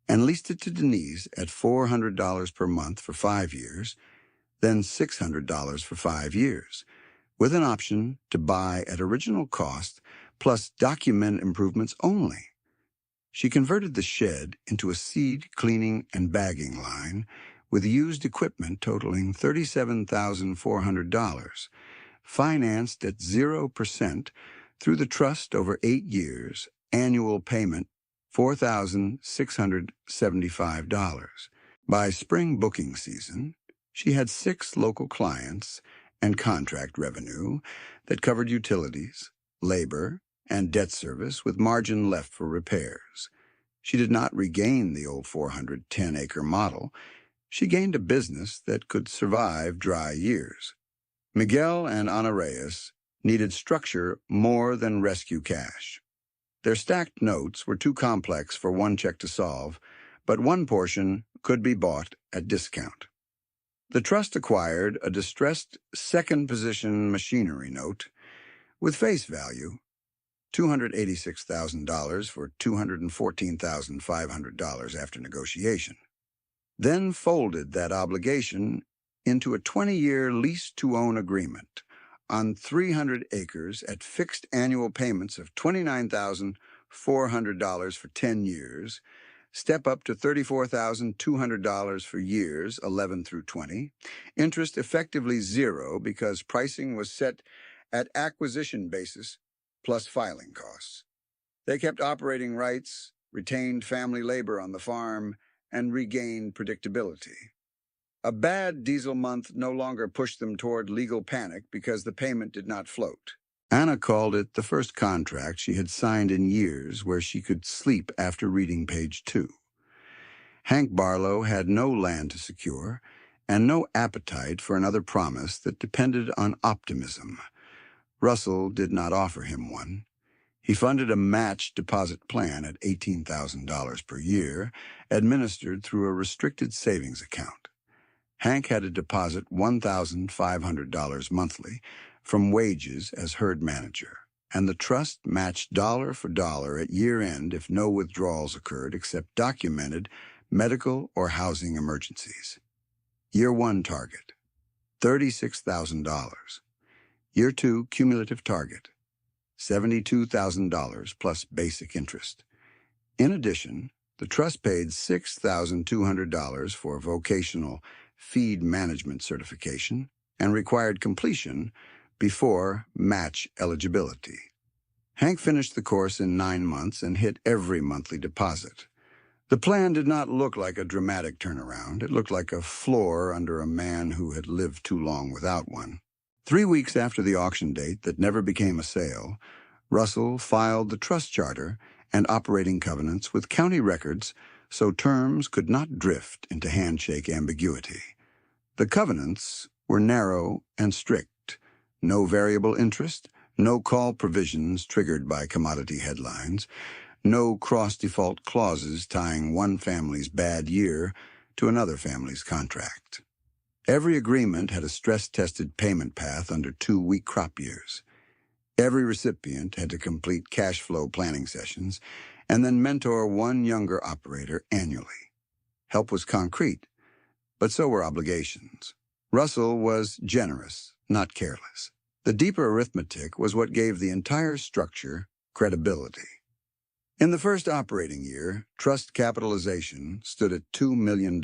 Speaker 1: and leased it to Denise at $400 per month for 5 years, then $600 for 5 years, with an option to buy at original cost plus document improvements only. She converted the shed into a seed cleaning and bagging line with used equipment totaling $37,400, financed at 0% through the trust over 8 years, annual payment $4,675. By spring booking season, she had 6 local clients and contract revenue that covered utilities, labor, and debt service with margin left for repairs. She did not regain the old 410-acre model. She gained a business that could survive dry years. Miguel and Ana Reyes needed structure more than rescue cash. Their stacked notes were too complex for one check to solve, but one portion could be bought at discount. The trust acquired a distressed second-position machinery note with face value, $286,000 for $214,500 after negotiation, then folded that obligation into a 20-year lease-to-own agreement on 300 acres at fixed annual payments of $29,400 for 10 years, step up to $34,200 for years 11 through 20, interest effectively zero because pricing was set at acquisition basis plus filing costs. They kept operating rights, retained family labor on the farm, and regained predictability. A bad diesel month no longer pushed them toward legal panic because the payment did not float. Anna called it the first contract she had signed in years where she could sleep after reading page 2. Hank Barlow had no land to secure and no appetite for another promise that depended on optimism. Russell did not offer him one. He funded a match deposit plan at $18,000 per year, administered through a restricted savings account. Hank had to deposit $1,500 monthly from wages as herd manager, and the trust matched dollar for dollar at year-end if no withdrawals occurred except documented medical or housing emergencies. Year 1 target, $36,000. Year 2 cumulative target, $72,000 plus basic interest. In addition, the trust paid $6,200 for vocational feed management certification and required completion before match eligibility. Hank finished the course in 9 months and hit every monthly deposit. The plan did not look like a dramatic turnaround. It looked like a floor under a man who had lived too long without one. 3 weeks after the auction date that never became a sale, Russell filed the trust charter and operating covenants with county records so terms could not drift into handshake ambiguity. The covenants were narrow and strict: no variable interest, no call provisions triggered by commodity headlines, no cross-default clauses tying one family's bad year to another family's contract. Every agreement had a stress-tested payment path under 2 wheat crop years. Every recipient had to complete cash flow planning sessions and then mentor one younger operator annually. Help was concrete, but so were obligations. Russell was generous, not careless. The deeper arithmetic was what gave the entire structure credibility. In the first operating year, trust capitalization stood at $2 million.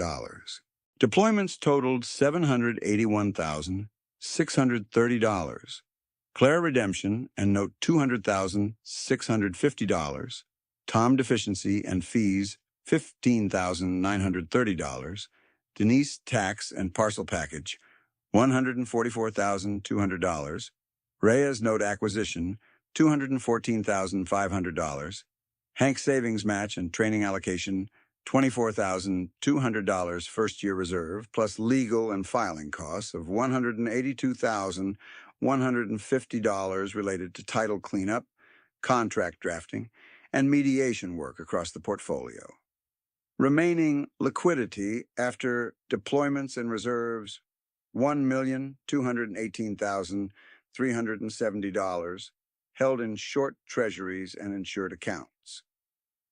Speaker 1: Deployments totaled $781,630. Claire redemption and note $200,650. Tom deficiency and fees $15,930. Denise tax and parcel package $144,200. Reyes note acquisition $214,500. Hank savings match and training allocation $24,200 first-year reserve, plus legal and filing costs of $182,150 related to title cleanup, contract drafting, and mediation work across the portfolio. Remaining liquidity after deployments and reserves, $1,218,370, held in short treasuries and insured accounts.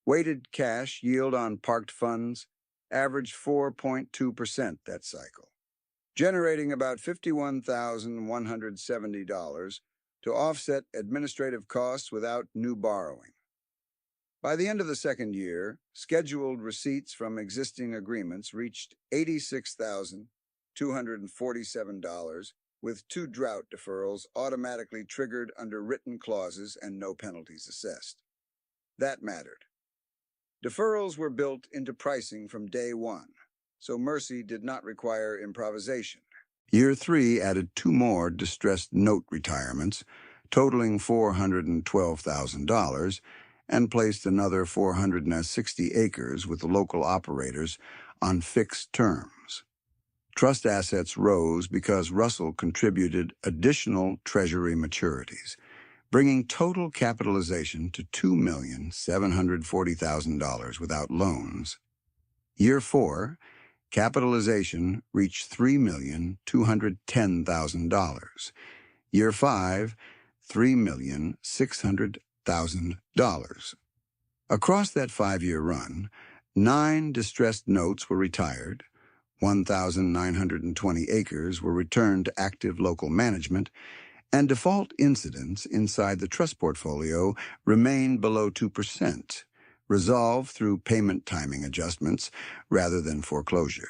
Speaker 1: Weighted cash yield on parked funds averaged 4.2% that cycle, generating about $51,170 to offset administrative costs without new borrowing. By the end of the second year, scheduled receipts from existing agreements reached $86,247, with 2 drought deferrals automatically triggered under written clauses and no penalties assessed. That mattered. Deferrals were built into pricing from day one, so mercy did not require improvisation. Year 3 added 2 more distressed note retirements, totaling $412,000, and placed another 460 acres with the local operators on fixed terms. Trust assets rose because Russell contributed additional treasury maturities, bringing total capitalization to $2,740,000 without loans. Year 4, capitalization reached $3,210,000. Year 5, $3,600,000. Across that 5-year run, 9 distressed notes were retired, 1,920 acres were returned to active local management, and default incidents inside the trust portfolio remained below 2%, resolved through payment timing adjustments rather than foreclosure.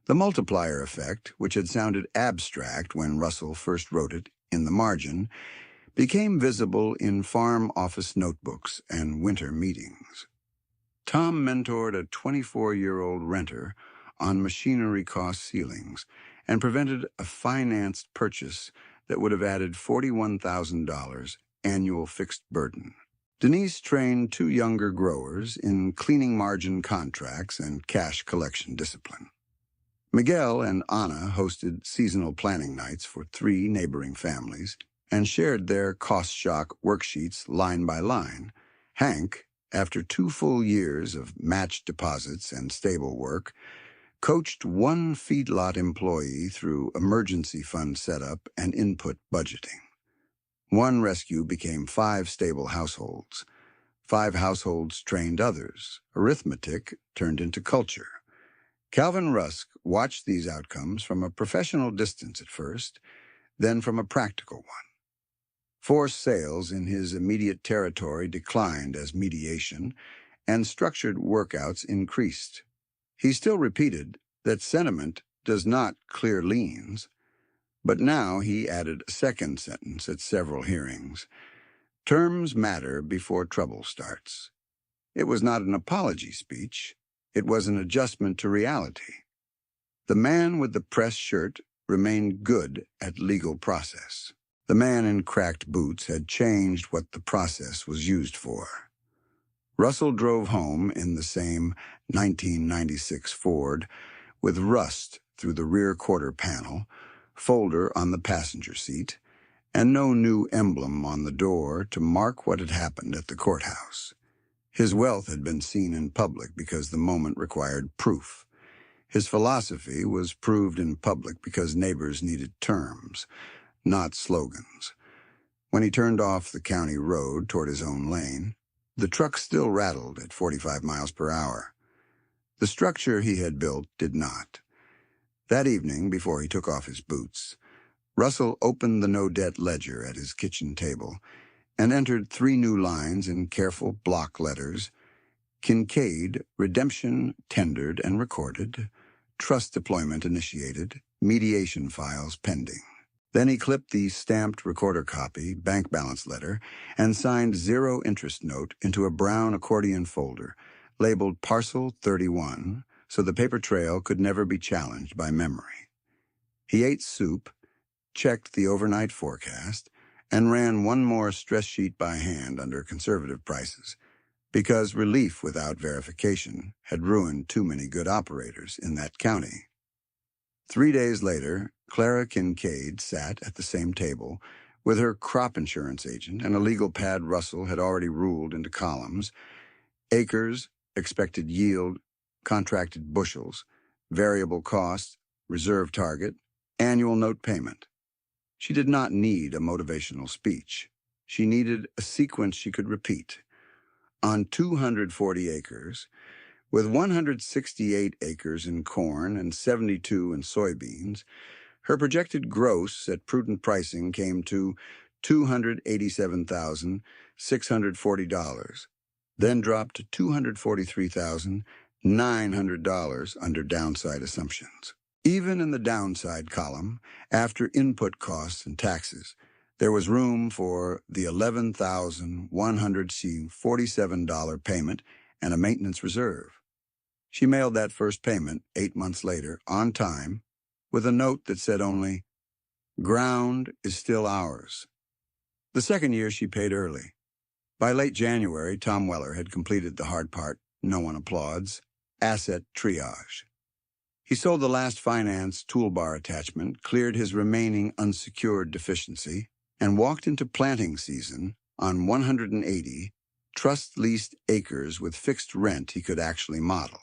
Speaker 1: The multiplier effect, which had sounded abstract when Russell first wrote it in the margin, became visible in farm office notebooks and winter meetings. Tom mentored a 24-year-old renter on machinery cost ceilings and prevented a financed purchase that would have added $41,000 annual fixed burden. Denise trained 2 younger growers in cleaning margin contracts and cash collection discipline. Miguel and Anna hosted seasonal planning nights for 3 neighboring families and shared their cost shock worksheets line by line. Hank, after 2 full years of matched deposits and stable work, coached 1 feedlot employee through emergency fund setup and input budgeting. 1 rescue became 5 stable households. 5 households trained others. Arithmetic turned into culture. Calvin Rusk watched these outcomes from a professional distance at first, then from a practical one. Forced sales in his immediate territory declined as mediation, and structured workouts increased. He still repeated that sentiment does not clear liens, but now he added a second sentence at several hearings. Terms matter before trouble starts. It was not an apology speech. It was an adjustment to reality. The man with the press shirt remained good at legal process. The man in cracked boots had changed what the process was used for. Russell drove home in the same 1996 Ford with rust through the rear quarter panel, folder on the passenger seat, and no new emblem on the door to mark what had happened at the courthouse. His wealth had been seen in public because the moment required proof. His philosophy was proved in public because neighbors needed terms, not slogans. When he turned off the county road toward his own lane, the truck still rattled at 45 miles per hour. The structure he had built did not. That evening, before he took off his boots, Russell opened the no-debt ledger at his kitchen table and entered 3 new lines in careful block letters: Kincaid, redemption tendered and recorded, trust deployment initiated, mediation files pending. Then he clipped the stamped recorder copy, bank balance letter, and signed 0 interest note into a brown accordion folder, labeled Parcel 31, so the paper trail could never be challenged by memory. He ate soup, checked the overnight forecast, and ran 1 more stress sheet by hand under conservative prices. because relief without verification had ruined too many good operators in that county. 3 days later, Clara Kincaid sat at the same table with her crop insurance agent, and a legal pad Russell had already ruled into columns: acres, expected yield, contracted bushels, variable cost, reserve target, annual note payment. She did not need a motivational speech. She needed a sequence she could repeat. On 240 acres, with 168 acres in corn and 72 in soybeans, her projected gross at prudent pricing came to $287,640, then dropped to $243,900 under downside assumptions. Even in the downside column, after input costs and taxes, there was room for the $11,147 payment and a maintenance reserve. She mailed that first payment 8 months later, on time, with a note that said only, "Ground is still ours." The second year she paid early. By late January, Tom Weller had completed the hard part, no one applauds, asset triage. He sold the last finance toolbar attachment, cleared his remaining unsecured deficiency, and walked into planting season on 180 trust-leased acres with fixed rent he could actually model.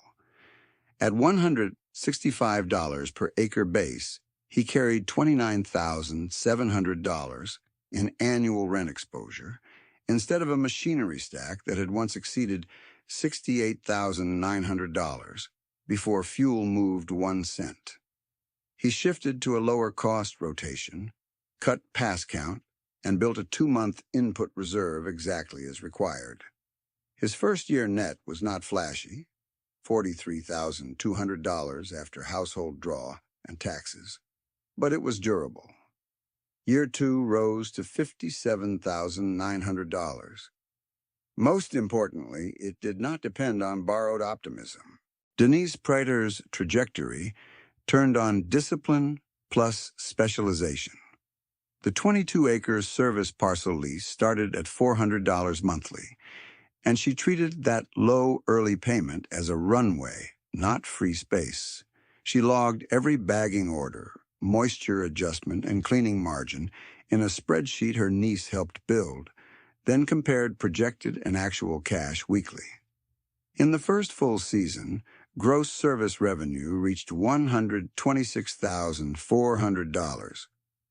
Speaker 1: At $165 per acre base, he carried $29,700 in annual rent exposure instead of a machinery stack that had once exceeded $68,900 before fuel moved 1 cent. He shifted to a lower cost rotation, cut pass count, and built a 2-month input reserve exactly as required. His first year net was not flashy, $43,200 after household draw and taxes, but it was durable. Year 2 rose to $57,900. Most importantly, it did not depend on borrowed optimism. Denise Prater's trajectory turned on discipline plus specialization. The 22-acre service parcel lease started at $400 monthly, and she treated that low early payment as a runway, not free space. She logged every bagging order, moisture adjustment, and cleaning margin in a spreadsheet her niece helped build, then compared projected and actual cash weekly. In the first full season, gross service revenue reached $126,400,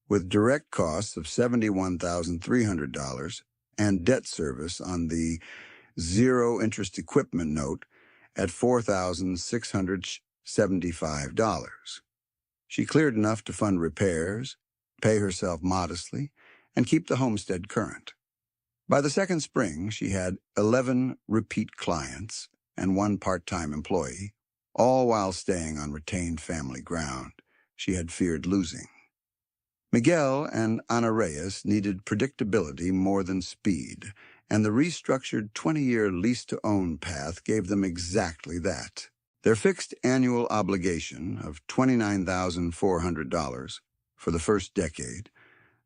Speaker 1: with direct costs of $71,300 and debt service on the zero-interest equipment note at $4,675. She cleared enough to fund repairs, pay herself modestly, and keep the homestead current. By the second spring, she had 11 repeat clients and 1 part-time employee, all while staying on retained family ground she had feared losing. Miguel and Ana Reyes needed predictability more than speed, and the restructured 20-year lease-to-own path gave them exactly that. Their fixed annual obligation of $29,400 for the first decade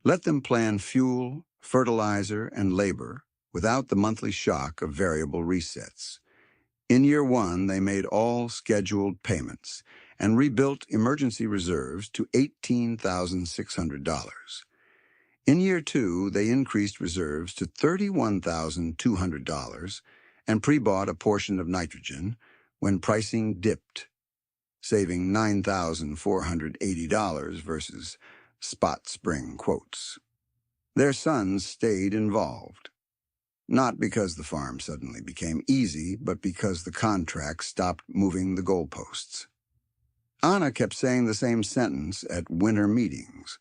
Speaker 1: let them plan fuel, fertilizer, and labor without the monthly shock of variable resets. In year 1, they made all scheduled payments and rebuilt emergency reserves to $18,600. In year 2, they increased reserves to $31,200 and pre-bought a portion of nitrogen when pricing dipped, saving $9,480 versus spot spring quotes. Their sons stayed involved, not because the farm suddenly became easy, but because the contract stopped moving the goalposts. Anna kept saying the same sentence at winter meetings: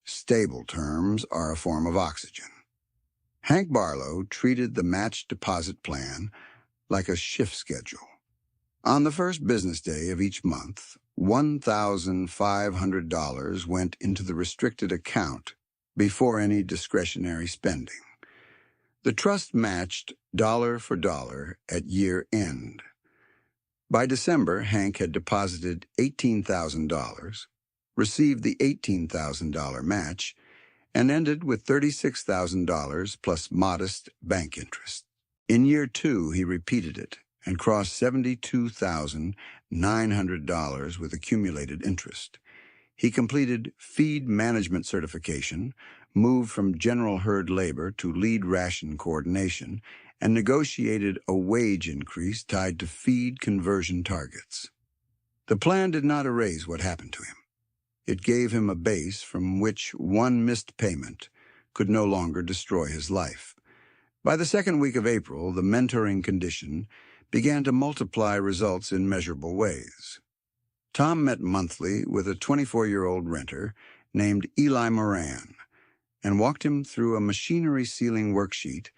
Speaker 1: "Stable terms are a form of oxygen." Hank Barlow treated the match deposit plan like a shift schedule. On the first business day of each month, $1,500 went into the restricted account before any discretionary spending. The trust matched dollar for dollar at year end. By December, Hank had deposited $18,000, received the $18,000 match, and ended with $36,000 plus modest bank interest. In year 2, he repeated it and crossed $72,900 with accumulated interest. He completed feed management certification, moved from general herd labor to lead ration coordination, and negotiated a wage increase tied to feed conversion targets. The plan did not erase what happened to him. It gave him a base from which one missed payment could no longer destroy his life. By the second week of April, the mentoring condition began to multiply results in measurable ways. Tom met monthly with a 24-year-old renter named Eli Moran and walked him through a machinery ceiling worksheet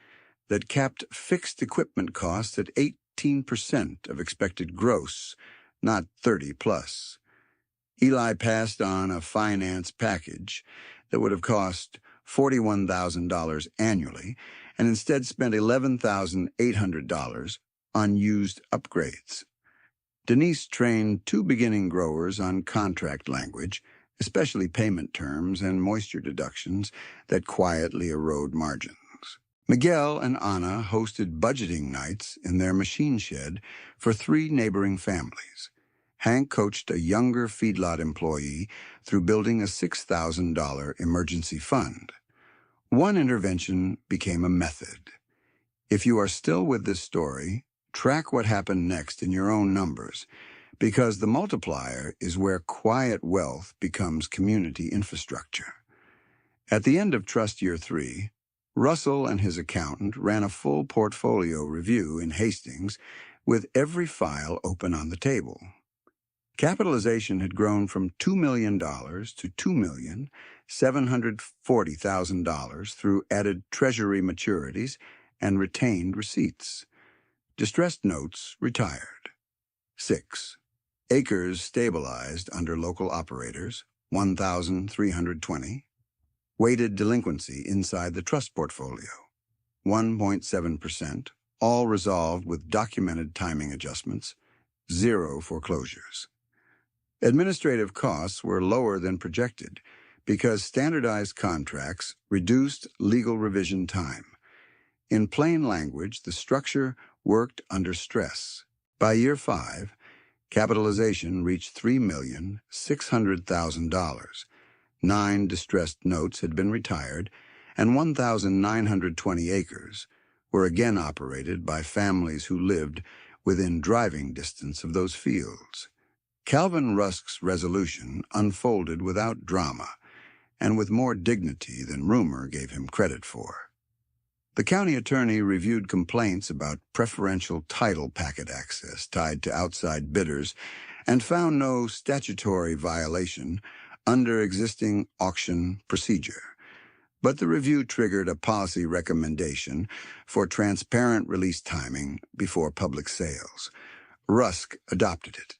Speaker 1: that capped fixed equipment costs at 18% of expected gross, not 30 plus. Eli passed on a finance package that would have cost $41,000 annually and instead spent $11,800 on used upgrades. Denise trained 2 beginning growers on contract language, especially payment terms and moisture deductions that quietly erode margins. Miguel and Anna hosted budgeting nights in their machine shed for 3 neighboring families. Hank coached a younger feedlot employee through building a $6,000 emergency fund. One intervention became a method. If you are still with this story, track what happened next in your own numbers, because the multiplier is where quiet wealth becomes community infrastructure. At the end of Trust Year 3, Russell and his accountant ran a full portfolio review in Hastings with every file open on the table. Capitalization had grown from $2 million to $2,740,000 through added treasury maturities and retained receipts. Distressed notes retired. 6. Acres stabilized under local operators, 1,320. Weighted delinquency inside the trust portfolio, 1.7%, all resolved with documented timing adjustments, 0 foreclosures. Administrative costs were lower than projected because standardized contracts reduced legal revision time. In plain language, the structure worked under stress. By year 5, capitalization reached $3,600,000. 9 distressed notes had been retired, and 1,920 acres were again operated by families who lived within driving distance of those fields. Calvin Rusk's resolution unfolded without drama and with more dignity than rumor gave him credit for. The county attorney reviewed complaints about preferential title packet access tied to outside bidders and found no statutory violation under existing auction procedure. But the review triggered a policy recommendation for transparent release timing before public sales. Rusk adopted it.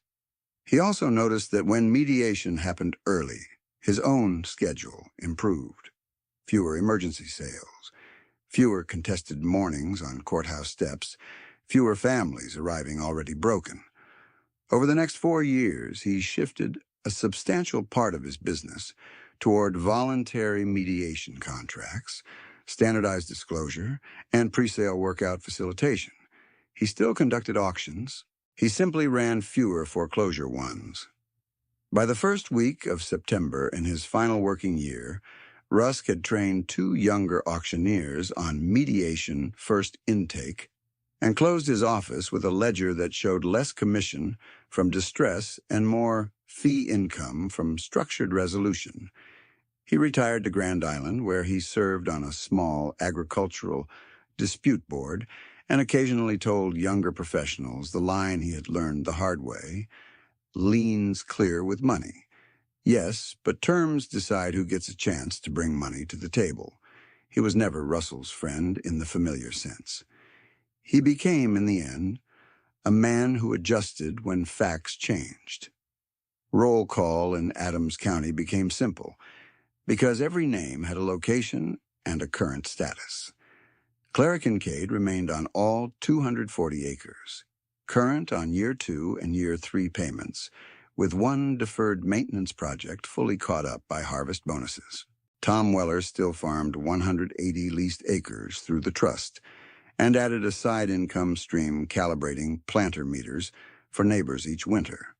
Speaker 1: He also noticed that when mediation happened early, his own schedule improved. Fewer emergency sales, fewer contested mornings on courthouse steps, fewer families arriving already broken. Over the next 4 years, he shifted a substantial part of his business toward voluntary mediation contracts, standardized disclosure, and presale workout facilitation. He still conducted auctions. He simply ran fewer foreclosure ones. By the first week of September in his final working year, Rusk had trained 2 younger auctioneers on mediation first intake and closed his office with a ledger that showed less commission from distress and more fee income from structured resolution. He retired to Grand Island, where he served on a small agricultural dispute board and occasionally told younger professionals the line he had learned the hard way: liens clear with money. Yes, but terms decide who gets a chance to bring money to the table. He was never Russell's friend in the familiar sense. He became, in the end, a man who adjusted when facts changed. Roll call in Adams County became simple because every name had a location and a current status. Clara Kincaid remained on all 240 acres, current on year 2 and year 3 payments, with 1 deferred maintenance project fully caught up by harvest bonuses. Tom Weller still farmed 180 leased acres through the trust, and added a side income stream calibrating planter meters for neighbors each winter.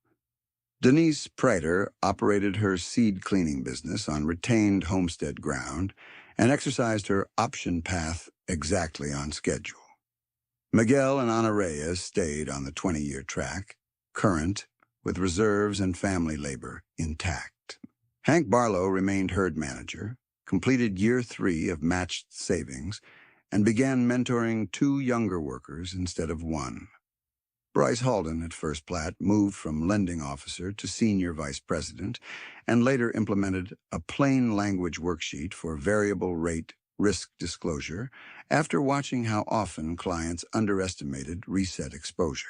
Speaker 1: Denise Prater operated her seed cleaning business on retained homestead ground and exercised her option path exactly on schedule. Miguel and Ana Reyes stayed on the 20-year track, current, with reserves and family labor intact. Hank Barlow remained herd manager, completed year 3 of matched savings, and began mentoring 2 younger workers instead of 1. Bryce Halden at First Plat moved from lending officer to senior vice president and later implemented a plain language worksheet for variable rate risk disclosure after watching how often clients underestimated reset exposure.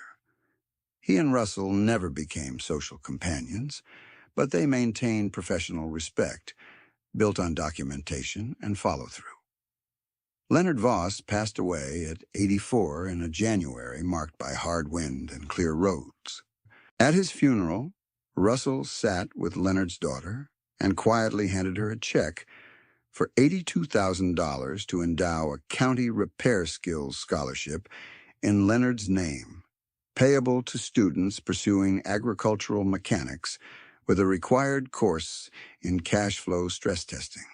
Speaker 1: He and Russell never became social companions, but they maintained professional respect, built on documentation and follow-through. Leonard Voss passed away at 84 in a January marked by hard wind and clear roads. At his funeral, Russell sat with Leonard's daughter and quietly handed her a check for $82,000 to endow a county repair skills scholarship in Leonard's name, payable to students pursuing agricultural mechanics with a required course in cash flow stress testing.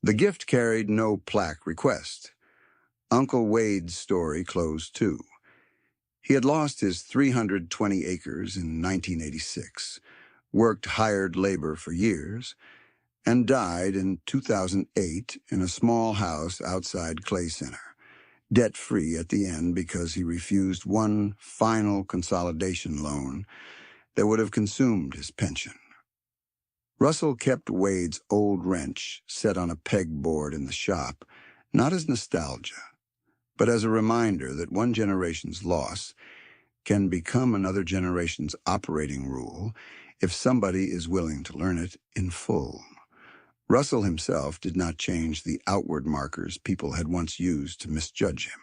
Speaker 1: The gift carried no plaque request. Uncle Wade's story closed too. He had lost his 320 acres in 1986, worked hired labor for years, and died in 2008 in a small house outside Clay Center, debt-free at the end because he refused one final consolidation loan that would have consumed his pension. Russell kept Wade's old wrench set on a pegboard in the shop, not as nostalgia, but as a reminder that one generation's loss can become another generation's operating rule if somebody is willing to learn it in full. Russell himself did not change the outward markers people had once used to misjudge him.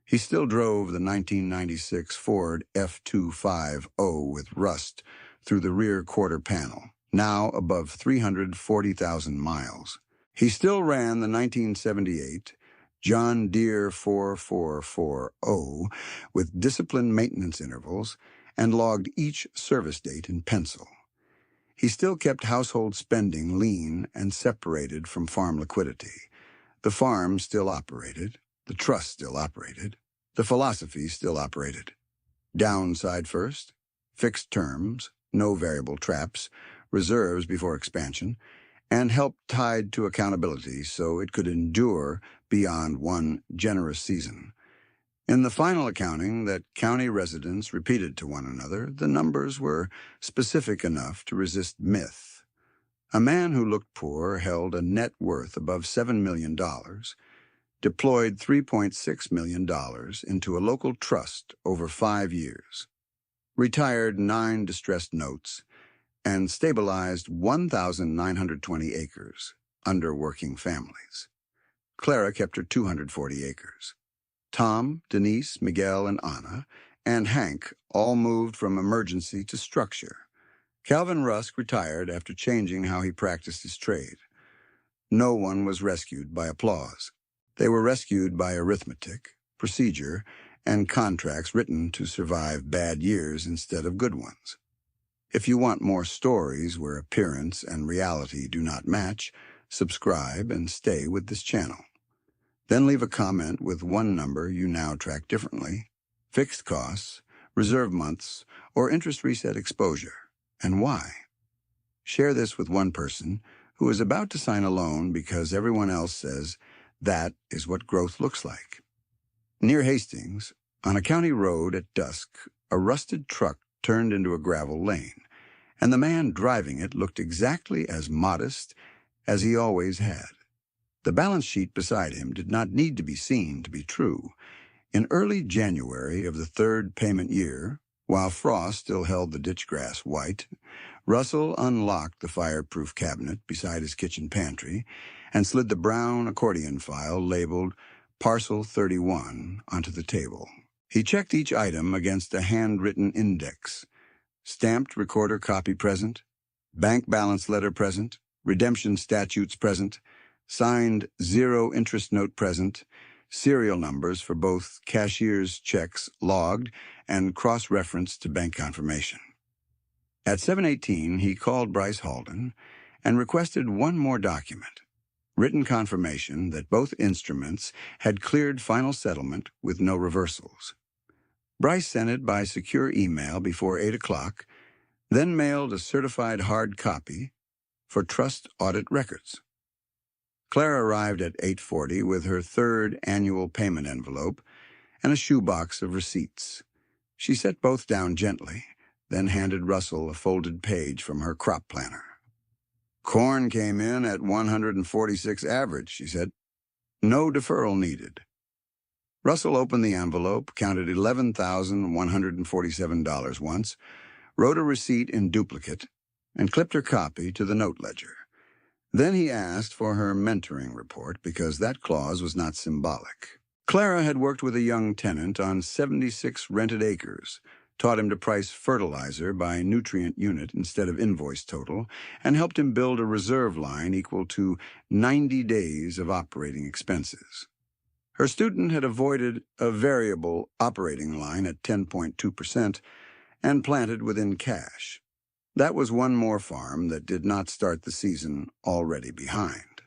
Speaker 1: He still drove the 1996 Ford F250 with rust through the rear quarter panel, now above 340,000 miles. He still ran the 1978 John Deere 4440 with disciplined maintenance intervals and logged each service date in pencil. He still kept household spending lean and separated from farm liquidity. The farm still operated, the trust still operated, the philosophy still operated. Downside first, fixed terms, no variable traps, reserves before expansion, and help tied to accountability so it could endure beyond one generous season. In the final accounting that county residents repeated to one another, the numbers were specific enough to resist myth. A man who looked poor held a net worth above $7 million, deployed $3.6 million into a local trust over 5 years, retired 9 distressed notes, and stabilized 1,920 acres under working families. Clara kept her 240 acres. Tom, Denise, Miguel, and Ana, and Hank all moved from emergency to structure. Calvin Rusk retired after changing how he practiced his trade. No one was rescued by applause. They were rescued by arithmetic, procedure, and contracts written to survive bad years instead of good ones. If you want more stories where appearance and reality do not match, subscribe and stay with this channel. Then leave a comment with one number you now track differently, fixed costs, reserve months, or interest reset exposure, and why. Share this with one person who is about to sign a loan because everyone else says that is what growth looks like. Near Hastings, on a county road at dusk, a rusted truck turned into a gravel lane, and the man driving it looked exactly as modest as he always had. The balance sheet beside him did not need to be seen to be true. In early January of the 3rd payment year, while frost still held the ditch grass white, Russell unlocked the fireproof cabinet beside his kitchen pantry and slid the brown accordion file labeled Parcel 31 onto the table. He checked each item against a handwritten index. Stamped recorder copy present, bank balance letter present, redemption statutes present, signed zero interest note present, serial numbers for both cashier's checks logged and cross-referenced to bank confirmation. At 7:18, he called Bryce Halden and requested one more document, written confirmation that both instruments had cleared final settlement with no reversals. Bryce sent it by secure email before 8 o'clock, then mailed a certified hard copy for trust audit records. Clara arrived at 8:40 with her third annual payment envelope and a shoebox of receipts. She set both down gently, then handed Russell a folded page from her crop planner. "Corn came in at 146 average," she said. "No deferral needed." Russell opened the envelope, counted $11,147 once, wrote a receipt in duplicate, and clipped her copy to the note ledger. Then he asked for her mentoring report because that clause was not symbolic. Clara had worked with a young tenant on 76 rented acres, taught him to price fertilizer by nutrient unit instead of invoice total, and helped him build a reserve line equal to 90 days of operating expenses. Her student had avoided a variable operating line at 10.2% and planted within cash. That was one more farm that did not start the season already behind.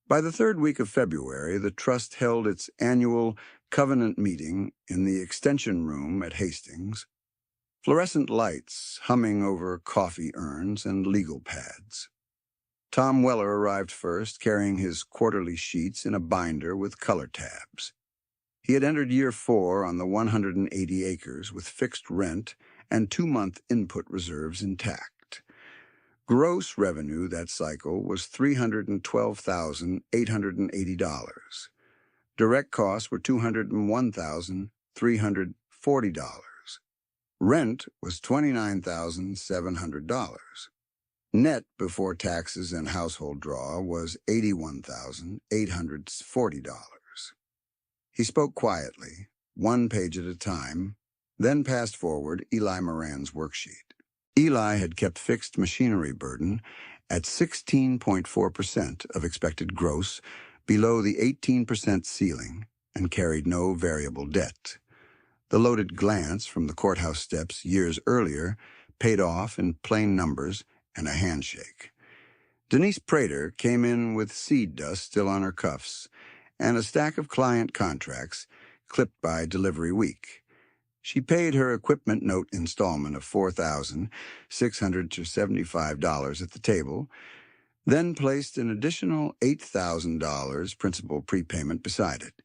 Speaker 1: By the third week of February, the trust held its annual covenant meeting in the extension room at Hastings, fluorescent lights humming over coffee urns and legal pads. Tom Weller arrived first, carrying his quarterly sheets in a binder with color tabs. He had entered year 4 on the 180 acres with fixed rent and 2-month input reserves intact. Gross revenue that cycle was $312,880. Direct costs were $201,340. Rent was $29,700. Net before taxes and household draw was $81,840. He spoke quietly, one page at a time, then passed forward Eli Moran's worksheet. Eli had kept fixed machinery burden at 16.4% of expected gross, below the 18% ceiling, and carried no variable debt. The loaded glance from the courthouse steps years earlier paid off in plain numbers and a handshake. Denise Prater came in with seed dust still on her cuffs and a stack of client contracts clipped by delivery week. She paid her equipment note installment of $4,675 at the table, then placed an additional $8,000 principal prepayment beside it,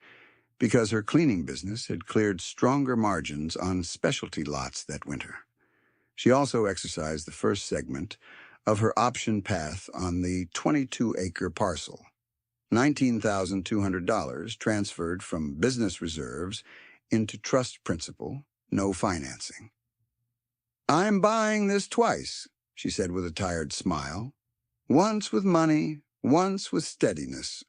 Speaker 1: because her cleaning business had cleared stronger margins on specialty lots that winter. She also exercised the first segment of her option path on the 22-acre parcel, $19,200 transferred from business reserves into trust principal, no financing. "I'm buying this twice," she said with a tired smile. "Once with money, once with steadiness."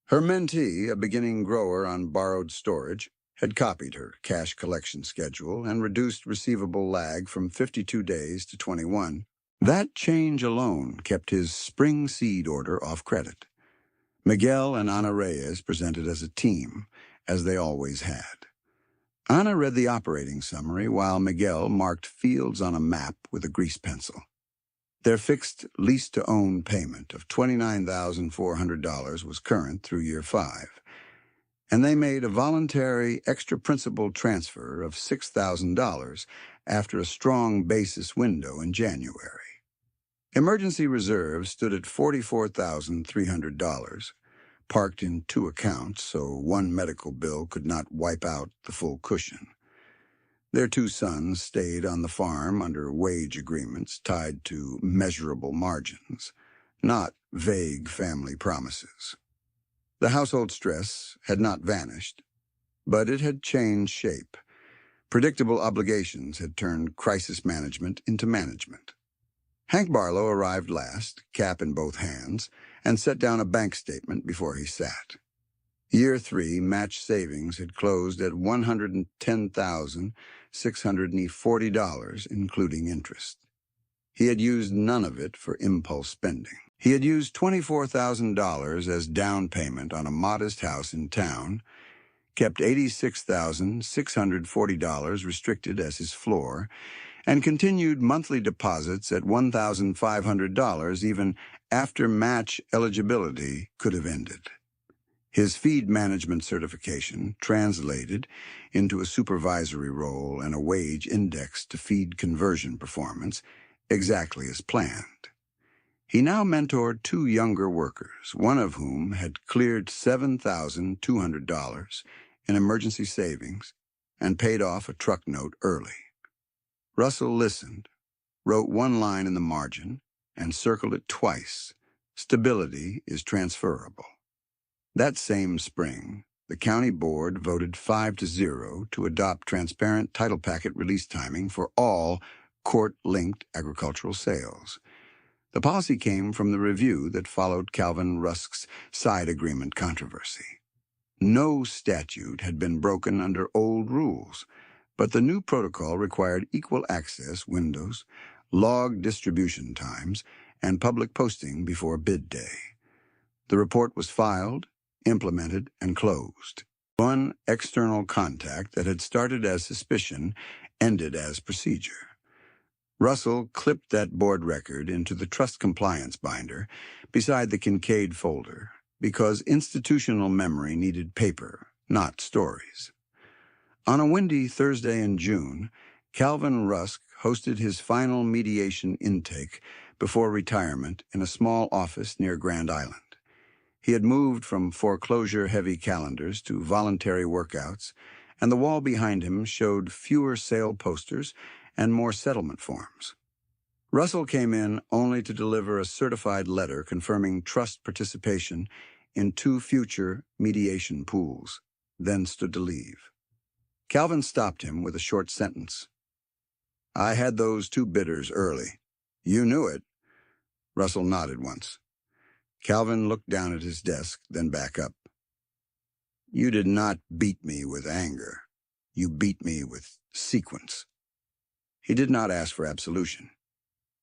Speaker 1: Her mentee, a beginning grower on borrowed storage, had copied her cash collection schedule and reduced receivable lag from 52 days to 21. That change alone kept his spring seed order off credit. Miguel and Ana Reyes presented as a team, as they always had. Ana read the operating summary while Miguel marked fields on a map with a grease pencil. Their fixed lease-to-own payment of $29,400 was current through year 5, and they made a voluntary extra principal transfer of $6,000 after a strong basis window in January. Emergency reserves stood at $44,300, parked in 2 accounts so one medical bill could not wipe out the full cushion. Their 2 sons stayed on the farm under wage agreements tied to measurable margins, not vague family promises. The household stress had not vanished, but it had changed shape. Predictable obligations had turned crisis management into management. Hank Barlow arrived last, cap in both hands, and set down a bank statement before he sat. Year 3 match savings had closed at $110,640, including interest. He had used none of it for impulse spending. He had used $24,000 as down payment on a modest house in town, kept $86,640 restricted as his floor, and continued monthly deposits at $1,500 even after match eligibility could have ended. His feed management certification translated into a supervisory role and a wage indexed to feed conversion performance, exactly as planned. He now mentored two younger workers, one of whom had cleared $7,200 in emergency savings and paid off a truck note early. Russell listened, wrote one line in the margin, and circled it twice. Stability is transferable. That same spring, the county board voted 5-0 to adopt transparent title packet release timing for all court-linked agricultural sales. The policy came from the review that followed Calvin Rusk's side agreement controversy. No statute had been broken under old rules, but the new protocol required equal access windows, logged distribution times, and public posting before bid day. The report was filed, implemented, and closed. One external contact that had started as suspicion ended as procedure. Russell clipped that board record into the trust compliance binder beside the Kincaid folder because institutional memory needed paper, not stories. On a windy Thursday in June, Calvin Rusk hosted his final mediation intake before retirement in a small office near Grand Island. He had moved from foreclosure-heavy calendars to voluntary workouts, and the wall behind him showed fewer sale posters and more settlement forms. Russell came in only to deliver a certified letter confirming trust participation in 2 future mediation pools, then stood to leave. Calvin stopped him with a short sentence. "I had those 2 bidders early. You knew it." Russell nodded once. Calvin looked down at his desk, then back up. "You did not beat me with anger. You beat me with sequence." He did not ask for absolution.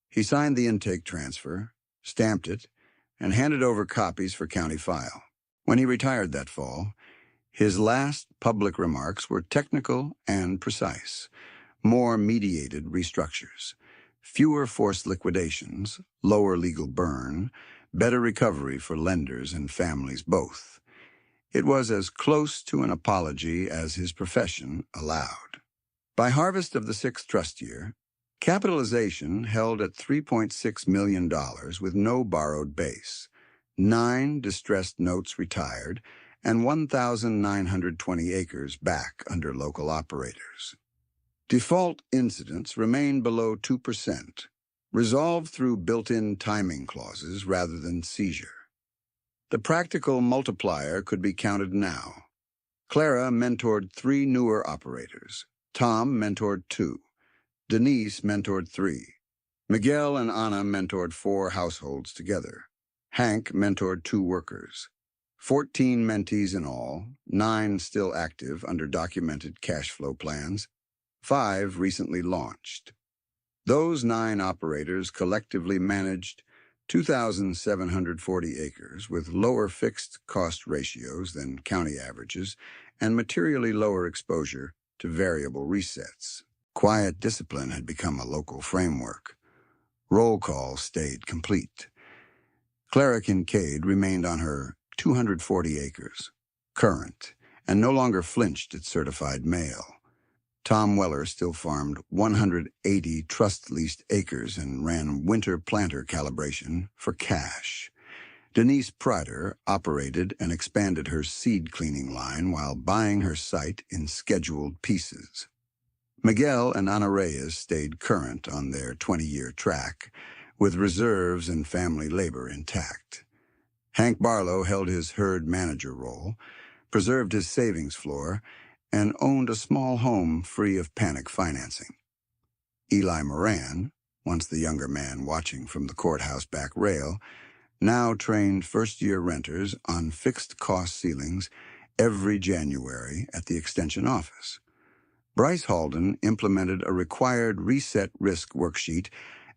Speaker 1: He signed the intake transfer, stamped it, and handed over copies for county file. When he retired that fall, his last public remarks were technical and precise. More mediated restructures, fewer forced liquidations, lower legal burn, better recovery for lenders and families both. It was as close to an apology as his profession allowed. By harvest of the 6th trust year, capitalization held at $3.6 million with no borrowed base, 9 distressed notes retired, and 1,920 acres back under local operators. Default incidents remained below 2%, resolved through built-in timing clauses rather than seizure. The practical multiplier could be counted now. Clara mentored 3 newer operators. Tom mentored 2. Denise mentored 3. Miguel and Anna mentored 4 households together. Hank mentored 2 workers. 14 mentees in all, 9 still active under documented cash flow plans, 5 recently launched. Those 9 operators collectively managed 2,740 acres with lower fixed cost ratios than county averages and materially lower exposure to variable resets. Quiet discipline had become a local framework. Roll call stayed complete. Clara Kincaid remained on her 240 acres, current, and no longer flinched at certified mail. Tom Weller still farmed 180 trust-leased acres and ran winter planter calibration for cash. Denise Prater operated and expanded her seed cleaning line while buying her site in scheduled pieces. Miguel and Ana Reyes stayed current on their 20-year track, with reserves and family labor intact. Hank Barlow held his herd manager role, preserved his savings floor, and owned a small home free of panic financing. Eli Moran, once the younger man watching from the courthouse back rail, now trained first-year renters on fixed cost ceilings every January at the extension office. Bryce Halden implemented a required reset risk worksheet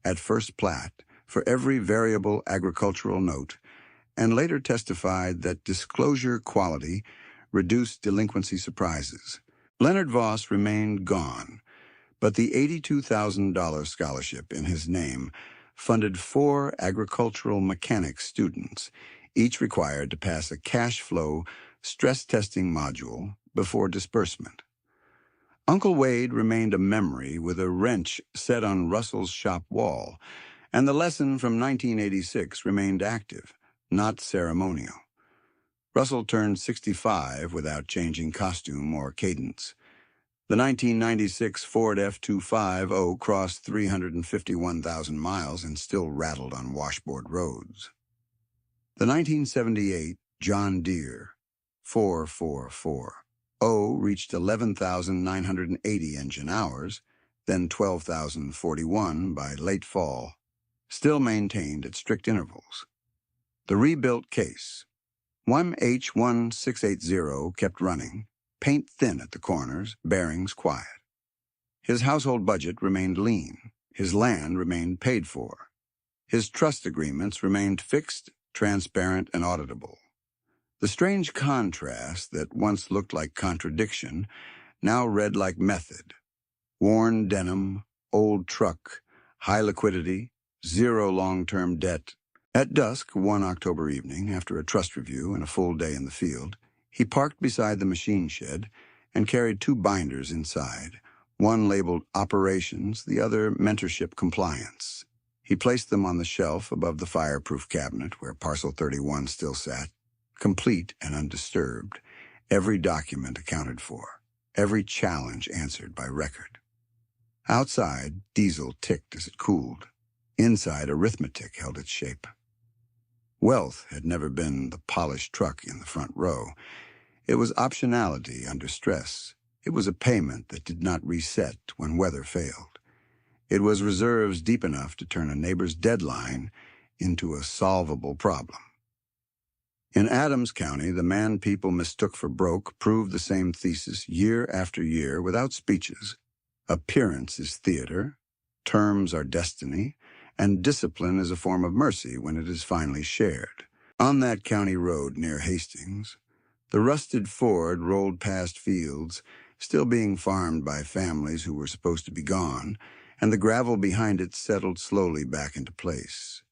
Speaker 1: at first plat for every variable agricultural note, and later testified that disclosure quality reduced delinquency surprises. Leonard Voss remained gone, but the $82,000 scholarship in his name funded 4 agricultural mechanics students, each required to pass a cash flow stress testing module before disbursement. Uncle Wade remained a memory with a wrench set on Russell's shop wall, and the lesson from 1986 remained active, not ceremonial. Russell turned 65 without changing costume or cadence. The 1996 Ford F-250 crossed 351,000 miles and still rattled on washboard roads. The 1978 John Deere 444 reached 11,980 engine hours, then 12,041 by late fall, still maintained at strict intervals. The rebuilt case, 1H1680, kept running, paint thin at the corners, bearings quiet. His household budget remained lean. His land remained paid for. His trust agreements remained fixed, transparent, and auditable. The strange contrast that once looked like contradiction now read like method. Worn denim, old truck, high liquidity, zero long-term debt. At dusk, one October evening, after a trust review and a full day in the field, he parked beside the machine shed and carried 2 binders inside, one labeled Operations, the other Mentorship Compliance. He placed them on the shelf above the fireproof cabinet where Parcel 31 still sat, complete and undisturbed, every document accounted for, every challenge answered by record. Outside, diesel ticked as it cooled. Inside, arithmetic held its shape. Wealth had never been the polished truck in the front row. It was optionality under stress. It was a payment that did not reset when weather failed. It was reserves deep enough to turn a neighbor's deadline into a solvable problem. In Adams County, the man people mistook for broke proved the same thesis year after year without speeches. Appearance is theater, terms are destiny, and discipline is a form of mercy when it is finally shared. On that county road near Hastings, the rusted Ford rolled past fields, still being farmed by families who were supposed to be gone, and the gravel behind it settled slowly back into place.